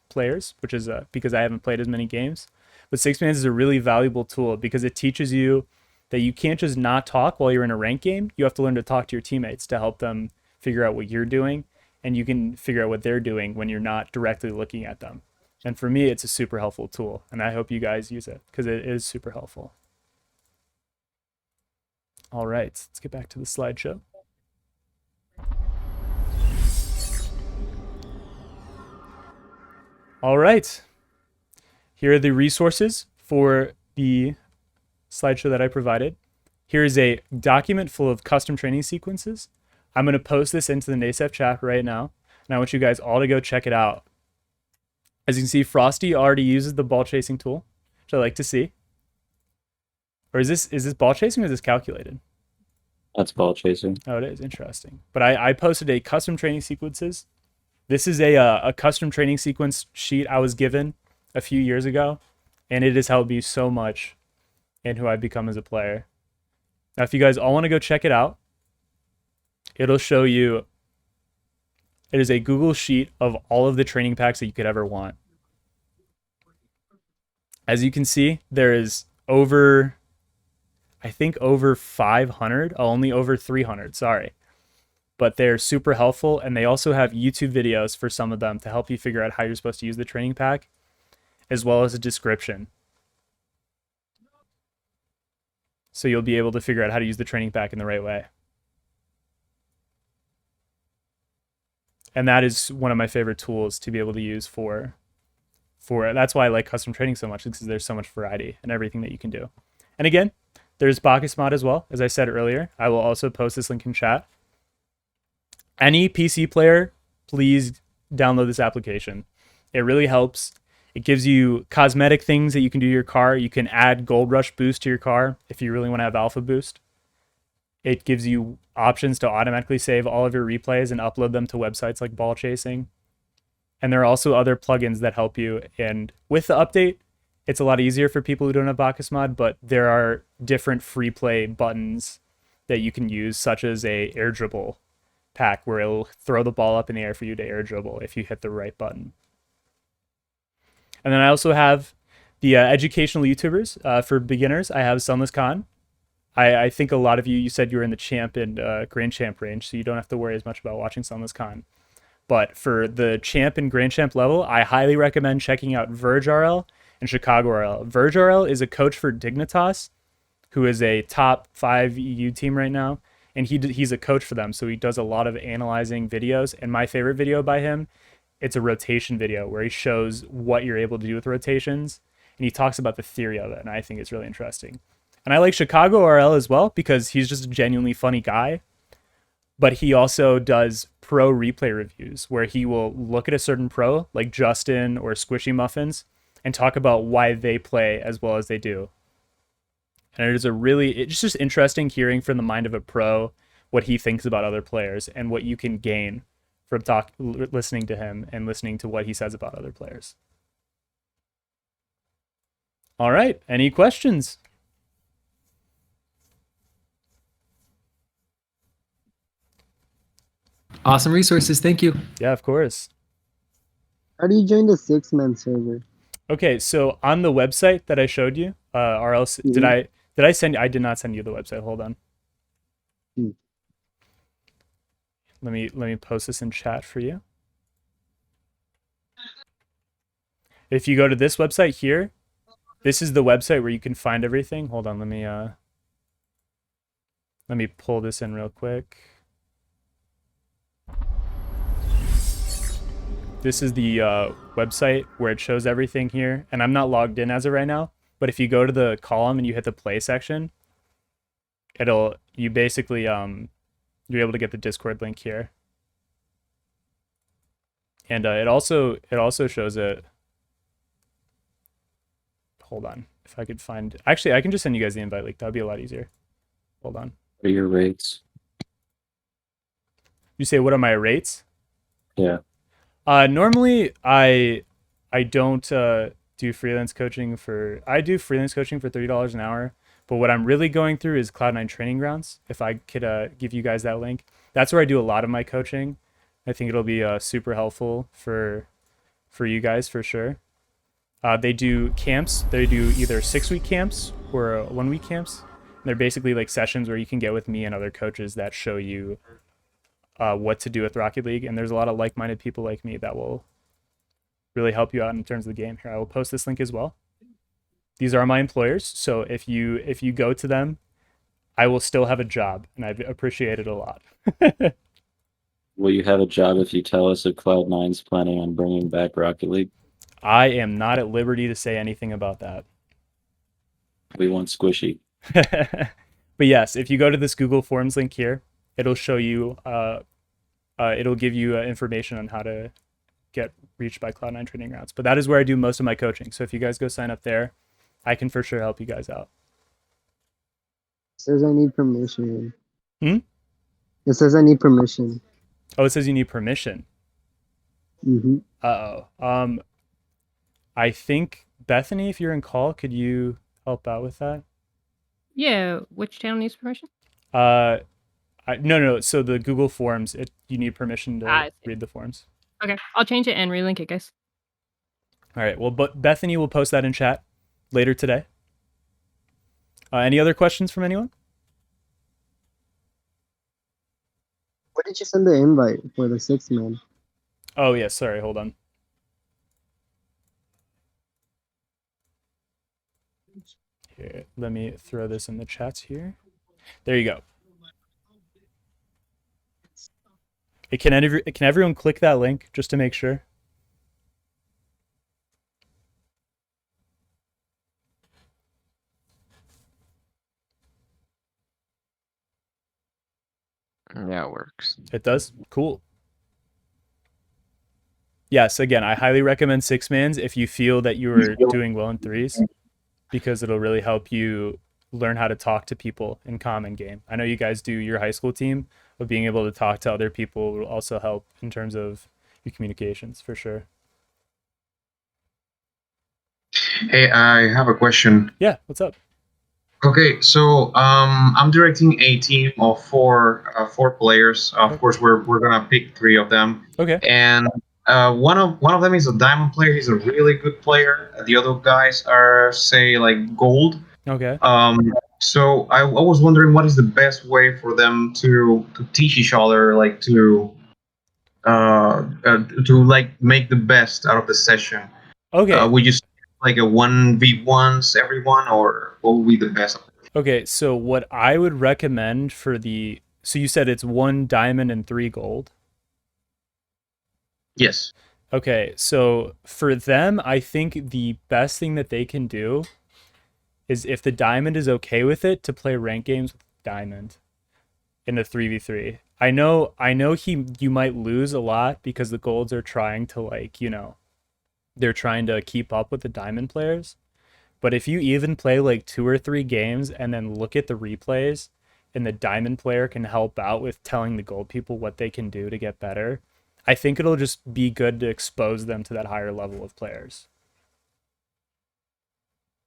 players, which is because I haven't played as many games. But six mans is a really valuable tool because it teaches you that you can't just not talk while you're in a rank game. You have to learn to talk to your teammates to help them figure out what you're doing, and you can figure out what they're doing when you're not directly looking at them. And for me, it's a super helpful tool, and I hope you guys use it because it is super helpful. All right, let's get back to the slideshow. All right, here are the resources for the slideshow that I provided. Here is a document full of custom training sequences. I'm going to post this into the NASEF chat right now, and I want you guys all to go check it out. As you can see, Frosty already uses the ball chasing tool, which I like to see. Or is this ball chasing or is this calculated? That's ball chasing. Oh, it is. Interesting. But I posted a custom training sequences. This is a custom training sequence sheet I was given a few years ago, and it has helped me so much in who I've become as a player. Now, if you guys all want to go check it out, it'll show you, it is a Google sheet of all of the training packs that you could ever want. As you can see, there is over 500, only over 300, sorry. But they're super helpful, and they also have YouTube videos for some of them to help you figure out how you're supposed to use the training pack, as well as a description. So you'll be able to figure out how to use the training pack in the right way. And that is one of my favorite tools to be able to use for that's why I like custom training so much, because there's so much variety and everything that you can do. And again, there's Bacchus mod as well. As I said earlier, I will also post this link in chat. Any PC player, please download this application. It really helps It gives you cosmetic things that you can do to your car. You can add Gold Rush boost to your car if you really want to have Alpha boost. It gives you options to automatically save all of your replays and upload them to websites like Ball Chasing. And there are also other plugins that help you. And with the update, it's a lot easier for people who don't have Bacchus mod, but there are different free play buttons that you can use, such as a air dribble pack where it'll throw the ball up in the air for you to air dribble if you hit the right button. And then I also have the educational YouTubers for beginners. I have Sunless Khan. I think a lot of you said you were in the champ and grand champ range, so you don't have to worry as much about watching Sunless Khan. But for the champ and grand champ level, I highly recommend checking out Verge RL and Chicago RL. Verge RL is a coach for Dignitas, who is a top 5 EU team right now, and he's a coach for them, so he does a lot of analyzing videos. And my favorite video by him, it's a rotation video where he shows what you're able to do with rotations, and he talks about the theory of it, and I think it's really interesting. And I like Chicago RL as well because he's just a genuinely funny guy, but he also does pro replay reviews where he will look at a certain pro like Justin or Squishy Muffins and talk about why they play as well as they do. And it's just interesting hearing from the mind of a pro what he thinks about other players and what you can gain from listening to him and listening to what he says about other players. All right, any questions? Awesome resources. Thank you. Yeah, of course. How do you join the 6-man server? Okay, so on the website that I showed you, did I send? I did not send you the website. Hold on. Let me post this in chat for you. If you go to this website here, this is the website where you can find everything. Hold on, let me pull this in real quick. This is the website where it shows everything here, and I'm not logged in as of right now, but if you go to the column and you hit the play section, you basically you're able to get the Discord link here. And it also shows it. Hold on, if I could find. Actually, I can just send you guys the invite link. That'd be a lot easier. Hold on. What are your rates? You say, what are my rates? Yeah. Normally I don't do freelance coaching for. I do freelance coaching for $30 an hour. But what I'm really going through is Cloud9 Training Grounds. If I could give you guys that link, that's where I do a lot of my coaching. I think it'll be super helpful for you guys for sure. They do camps. They do either 6-week camps or 1-week camps. And they're basically like sessions where you can get with me and other coaches that show you what to do with Rocket League. And there's a lot of like-minded people like me that will really help you out in terms of the game. Here, I will post this link as well. These are my employers, so if you go to them, I will still have a job, and I appreciate it a lot. Will you have a job if you tell us if Cloud9's planning on bringing back Rocket League? I am not at liberty to say anything about that. We want Squishy. But yes, if you go to this Google Forms link here, it'll show you, it'll give you information on how to get reached by Cloud9 Training Grounds. But that is where I do most of my coaching. So if you guys go sign up there, I can for sure help you guys out. It says I need permission. Hmm? It says I need permission. Oh, it says you need permission. Mm-hmm. Uh-oh. I think, Bethany, if you're in call, could you help out with that? Yeah, which channel needs permission? No. So the Google Forms, you need permission to read the forms. Okay, I'll change it and relink it, guys. All right. Well, but Bethany will post that in chat later today. Any other questions from anyone? Where did you send the invite for the 6-man? Oh, yeah. Sorry. Hold on. Here, let me throw this in the chats here. There you go. Can everyone click that link just to make sure? Yeah, it works. It does? Cool. Yes, again, I highly recommend six mans if you feel that you are doing well in threes, because it'll really help you learn how to talk to people in common game. I know you guys do your high school team, but being able to talk to other people will also help in terms of your communications for sure. Hey, I have a question. Yeah, what's up? Okay, so I'm directing a team of four players. Of course, we're gonna pick three of them. Okay. And one of them is a diamond player. He's a really good player. The other guys are, say, like gold. Okay. So I was wondering what is the best way for them to teach each other, like to like make the best out of the session. Okay. Would you say like a 1v1s everyone, or what would be the best? Okay, so what I would recommend for the so you said it's 1 diamond and 3 gold. Yes. Okay, so for them, I think the best thing that they can do is if the diamond is okay with it to play rank games with diamond in the 3v3. I know you might lose a lot because the golds are trying to like, they're trying to keep up with the diamond players. But if you even play like 2 or 3 games and then look at the replays and the diamond player can help out with telling the gold people what they can do to get better, I think it'll just be good to expose them to that higher level of players.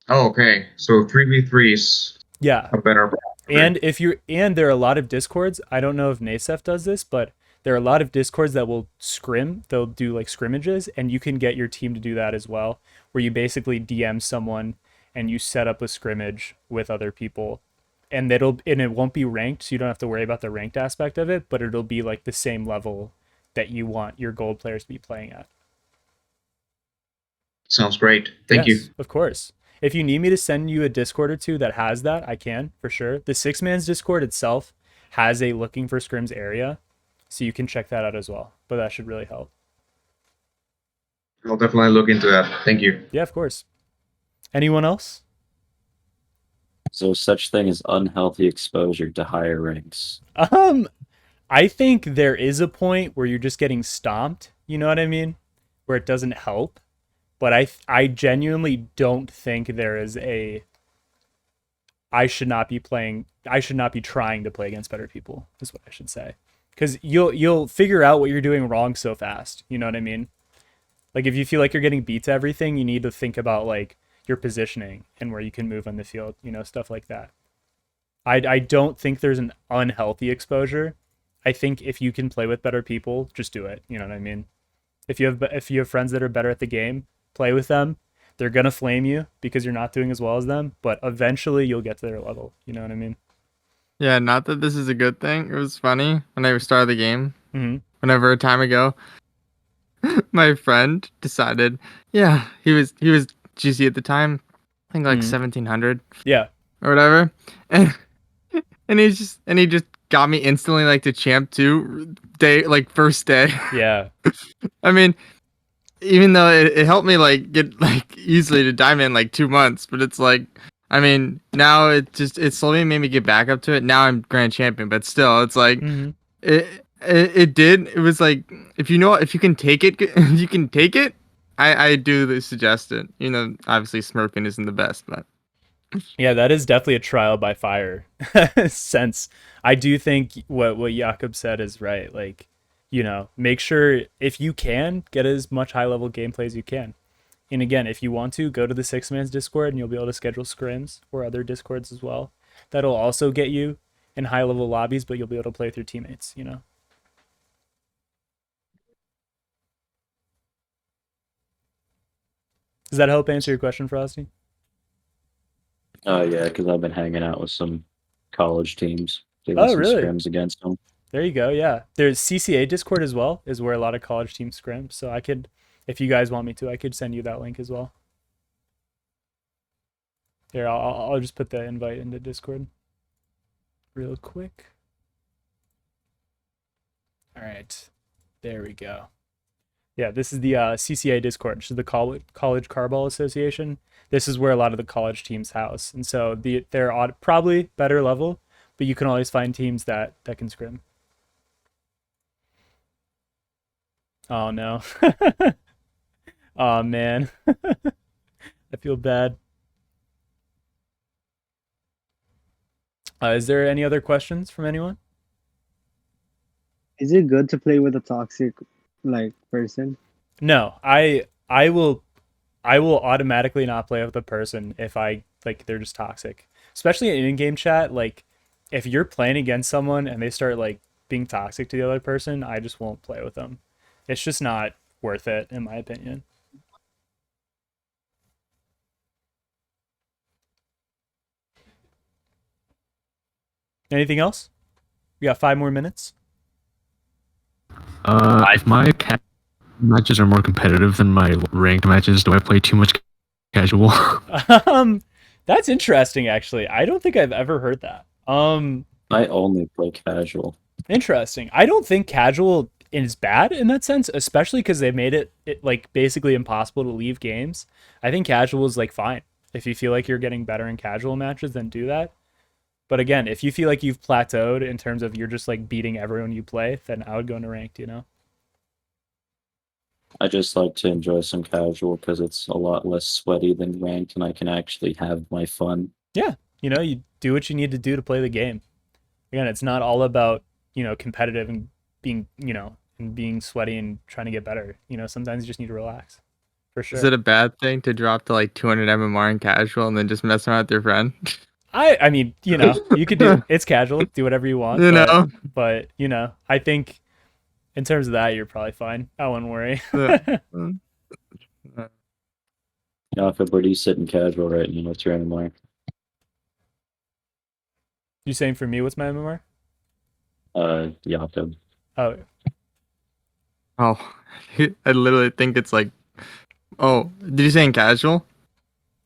Oh, okay. So 3v3 is Yeah. a better. And there are a lot of discords. I don't know if NASEF does this, but there are a lot of discords that will scrim. They'll do like scrimmages, and you can get your team to do that as well, where you basically DM someone and you set up a scrimmage with other people, and it won't be ranked, so you don't have to worry about the ranked aspect of it, but it'll be like the same level that you want your gold players to be playing at. Sounds great. Thank you. Yes, of course. If you need me to send you a Discord or two that has that, I can for sure. The six man's Discord itself has a looking for scrims area, so you can check that out as well. But that should really help. I'll definitely look into that. Thank you. Yeah, of course. Anyone else? So such thing as unhealthy exposure to higher ranks. I think there is a point where you're just getting stomped. You know what I mean? Where it doesn't help. But I genuinely don't think there is a I should not be trying to play against better people, is what I should say. Because you'll figure out what you're doing wrong so fast. You know what I mean? Like if you feel like you're getting beat to everything, you need to think about like your positioning and where you can move on the field, stuff like that. I don't think there's an unhealthy exposure. I think if you can play with better people, just do it. You know what I mean? If you have friends that are better at the game, play with them. They're gonna flame you because you're not doing as well as them, but eventually you'll get to their level. You know what I mean? Yeah, not that this is a good thing. It was funny when I started the game. Mm-hmm. Whenever a time ago, my friend decided, yeah, he was GC at the time, I think like 1700. Yeah. Or whatever, and he just got me instantly like to champ 2 day, like first day. Yeah. I mean, even though it helped me like get like easily to diamond in like 2 months, but it's like, I mean, now it slowly made me get back up to it. Now I'm grand champion, but still, it's like it was like if you can take it, you can take it. I do suggest it. Obviously smurfing isn't the best, but yeah, that is definitely a trial by fire sense. I do think what Jakob said is right. Like, make sure if you can get as much high level gameplay as you can. And again, if you want to, go to the six man's Discord and you'll be able to schedule scrims or other Discords as well. That'll also get you in high level lobbies, but you'll be able to play with your teammates, Does that help answer your question, Frosty? Oh yeah, because I've been hanging out with some college teams, doing Oh, some really? scrims against them. There you go. Yeah, there's CCA Discord as well, is where a lot of college teams scrim. So I could, if you guys want me to, I could send you that link as well. Here, I'll just put the invite into Discord real quick. All right, there we go. Yeah, this is the CCA Discord, which is the College Carball Association. This is where a lot of the college teams house, and so they're probably better level, but you can always find teams that can scrim. Oh no. Oh man. I feel bad. Is there any other questions from anyone? Is it good to play with a toxic like person? No, I will automatically not play with a person if I like they're just toxic. Especially in in-game chat, like if you're playing against someone and they start like being toxic to the other person, I just won't play with them. It's just not worth it in my opinion. Anything else? We got 5 more minutes. If my matches are more competitive than my ranked matches, do I play too much casual? That's interesting actually. I don't think I've ever heard that. I only play casual. Interesting. I don't think casual is bad in that sense, especially because they made it like basically impossible to leave games. I think casual is like fine. If you feel like you're getting better in casual matches, then do that. But again, if you feel like you've plateaued in terms of you're just like beating everyone you play, then I would go into ranked, you know? I just like to enjoy some casual because it's a lot less sweaty than ranked, and I can actually have my fun. Yeah. You know, you do what you need to do to play the game. Again, it's not all about, competitive and being, and being sweaty and trying to get better. Sometimes you just need to relax. For sure. Is it a bad thing to drop to like 200 MMR in casual and then just mess around with your friend? I mean, you could do it's casual, do whatever you want. But I think in terms of that, you're probably fine. I wouldn't worry. Jakob, where do you sit in casual right now? What's your MMR? You saying for me, what's my MMR? Jakob. Oh. Oh, I literally think it's like. Oh, did you say in casual?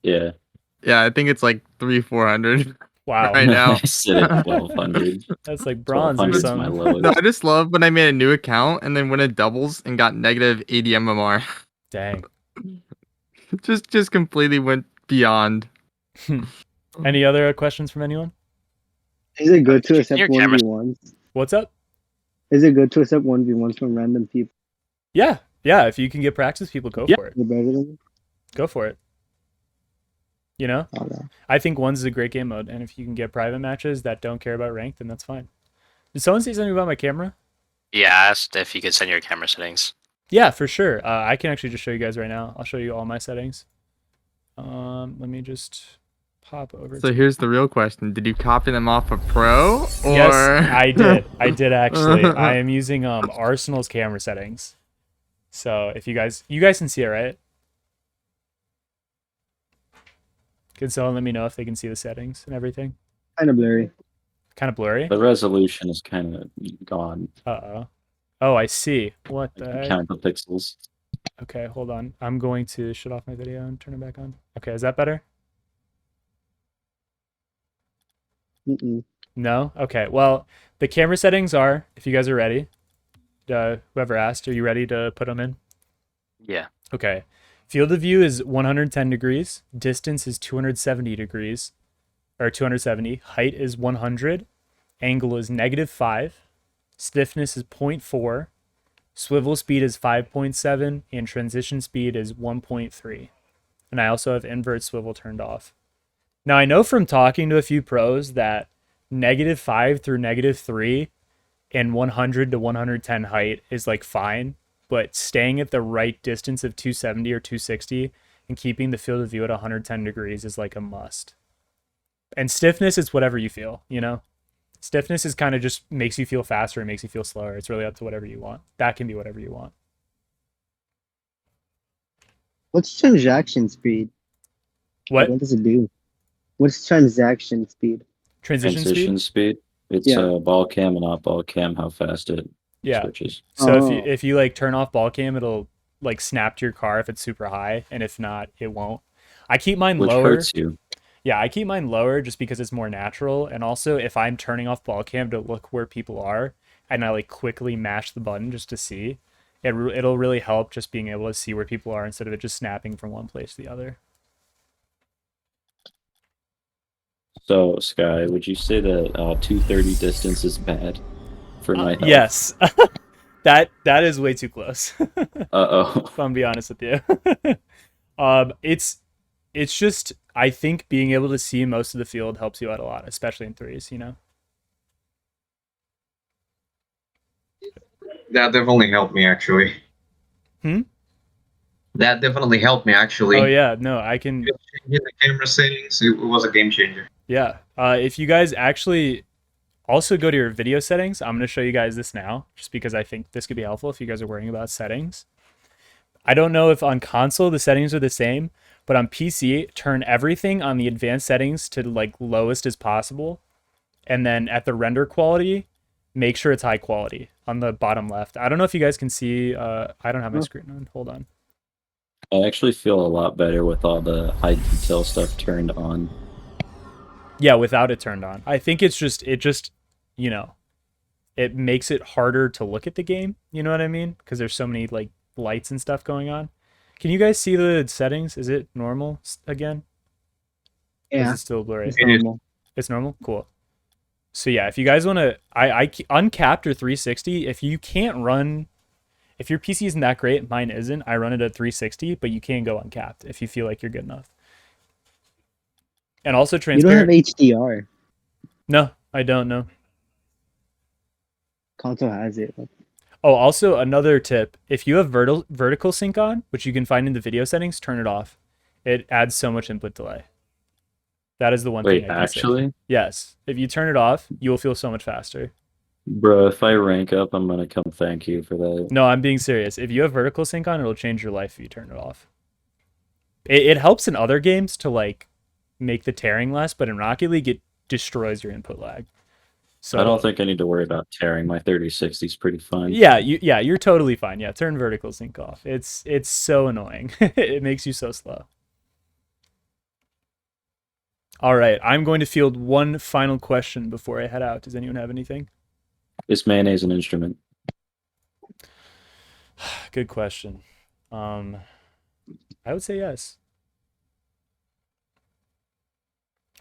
Yeah. Yeah, I think it's like 300-400. Wow. Right now. I sit at 1200. That's like bronze or something. My lowest. No, I just love when I made a new account and then when it doubles and got negative 80 MMR. Dang. just completely went beyond. Any other questions from anyone? Is it good to accept 1v1s? What's up? Is it good to accept 1v1s from random people? Yeah. If you can get practice people, go for it. Go for it. I think one's is a great game mode, and if you can get private matches that don't care about rank, then that's fine. Did someone say something about my camera? Yeah, I asked if you could send your camera settings. Yeah, for sure. I can actually just show you guys right now. I'll show you all my settings. Let me just pop over. So here's the real question: did you copy them off of Pro? Or... Yes, I did. I did actually. I am using Arsenal's camera settings. So if you guys can see it, right? Can someone let me know if they can see the settings and everything? Kind of blurry. Kind of blurry? The resolution is kind of gone. Uh-oh. Oh, I see. What the heck? Count the pixels. Okay, hold on. I'm going to shut off my video and turn it back on. Okay, is that better? No? Okay, well, the camera settings are, if you guys are ready, whoever asked, are you ready to put them in? Yeah. Okay. Field of view is 110 degrees. Distance is 270 degrees. Or 270. Height is 100. Angle is -5. Stiffness is 0.4. Swivel speed is 5.7. And transition speed is 1.3. And I also have invert swivel turned off. Now, I know from talking to a few pros that -5 through -3 and 100 to 110 height is like fine. But staying at the right distance of 270 or 260 and keeping the field of view at 110 degrees is like a must. And stiffness is whatever you feel, Stiffness is kind of just makes you feel faster and makes you feel slower. It's really up to whatever you want. That can be whatever you want. What's transaction speed? What? What does it do? What's transaction speed? Transition speed? It's ball cam and not ball cam, how fast it switches. So if you like turn off ball cam, it'll like snap to your car if it's super high, and if not, it won't. I keep mine Which lower. hurts you. Yeah, I keep mine lower just because it's more natural, and also if I'm turning off ball cam to look where people are, and I like quickly mash the button just to see, it'll really help just being able to see where people are instead of it just snapping from one place to the other. So, Sky, would you say that 230 distance is bad for night health? Yes. That is way too close. Uh-oh. If I'm being honest with you. It's just, I think being able to see most of the field helps you out a lot, especially in threes, you know? That definitely helped me, actually. Hmm? That definitely helped me, actually. Oh yeah, no, I can. Just changing the camera settings, it was a game changer. Yeah. If you guys actually also go to your video settings, I'm going to show you guys this now, just because I think this could be helpful if you guys are worrying about settings. I don't know if on console the settings are the same, but on PC, turn everything on the advanced settings to like lowest as possible. And then at the render quality, make sure it's high quality on the bottom left. I don't know if you guys can see. I don't have my screen on. Hold on. I actually feel a lot better with all the high detail stuff turned on. Yeah, without it turned on. I think it just, you know, it makes it harder to look at the game. You know what I mean? Because there's so many like lights and stuff going on. Can you guys see the settings? Is it normal again? Yeah. Is it still blurry? It's normal. It's normal? Cool. So yeah, if you guys want to, I uncapped or 360, if you can't run, if your PC isn't that great, mine isn't, I run it at 360, but you can go uncapped if you feel like you're good enough. And also You don't transparent. have HDR. No, I don't know. Console has it. Oh, also another tip, if you have vertical sync on, which you can find in the video settings, turn it off. It adds so much input delay. That is the one Wait, thing I can say. actually? Yes. If you turn it off, you will feel so much faster. Bro, if I rank up, I'm gonna come thank you for that. No, I'm being serious. If you have vertical sync on, it'll change your life if you turn it off. It helps in other games to like make the tearing less, but in Rocket League, it destroys your input lag. So I don't think I need to worry about tearing. My 3060 is pretty fine. Yeah, you're totally fine. Yeah, turn vertical sync off. It's so annoying. It makes you so slow. All right, I'm going to field one final question before I head out. Does anyone have anything? Is mayonnaise an instrument? Good question. I would say yes.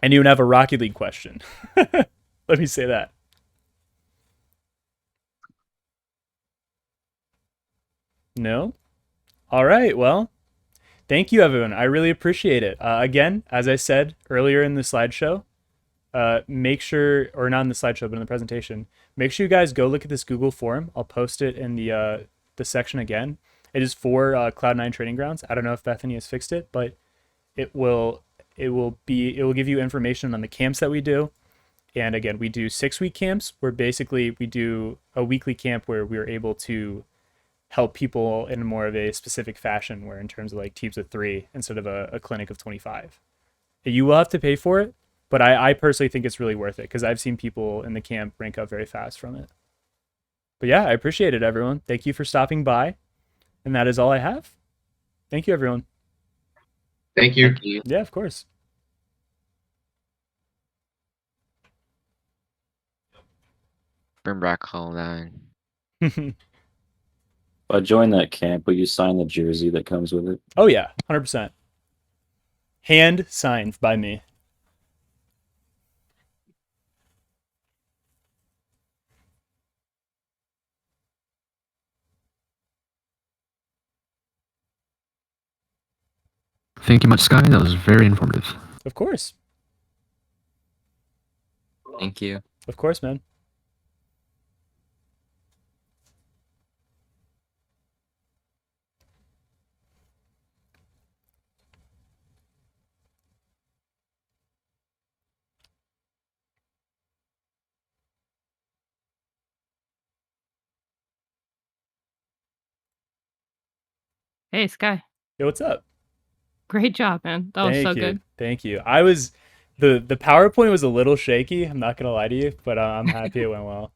Anyone have a Rocket League question? Let me say that. No? All right, well, thank you, everyone. I really appreciate it. Again, as I said earlier in the slideshow, make sure, or not in the slideshow, but in the presentation, make sure you guys go look at this Google form. I'll post it in the section again. It is for Cloud9 Training Grounds. I don't know if Bethany has fixed it, but it will give you information on the camps that we do. And again, we do 6-week camps where basically we do a weekly camp where we're able to help people in more of a specific fashion, where in terms of like teams of 3 instead of a clinic of 25. You will have to pay for it, but I personally think it's really worth it because I've seen people in the camp rank up very fast from it. But yeah, I appreciate it, everyone. Thank you for stopping by. And that is all I have. Thank you, everyone. Thank you. Thank you. Yeah, of course. Bring back Cloud9. If I join that camp, will you sign the jersey that comes with it? Oh yeah, 100%. Hand signed by me. Thank you much, Sky. That was very informative. Of course. Thank you. Of course, man. Hey, Sky. Yo, what's up? Great job, man. That was so good. Thank you. I was the PowerPoint was a little shaky. I'm not gonna lie to you, but I'm happy it went well.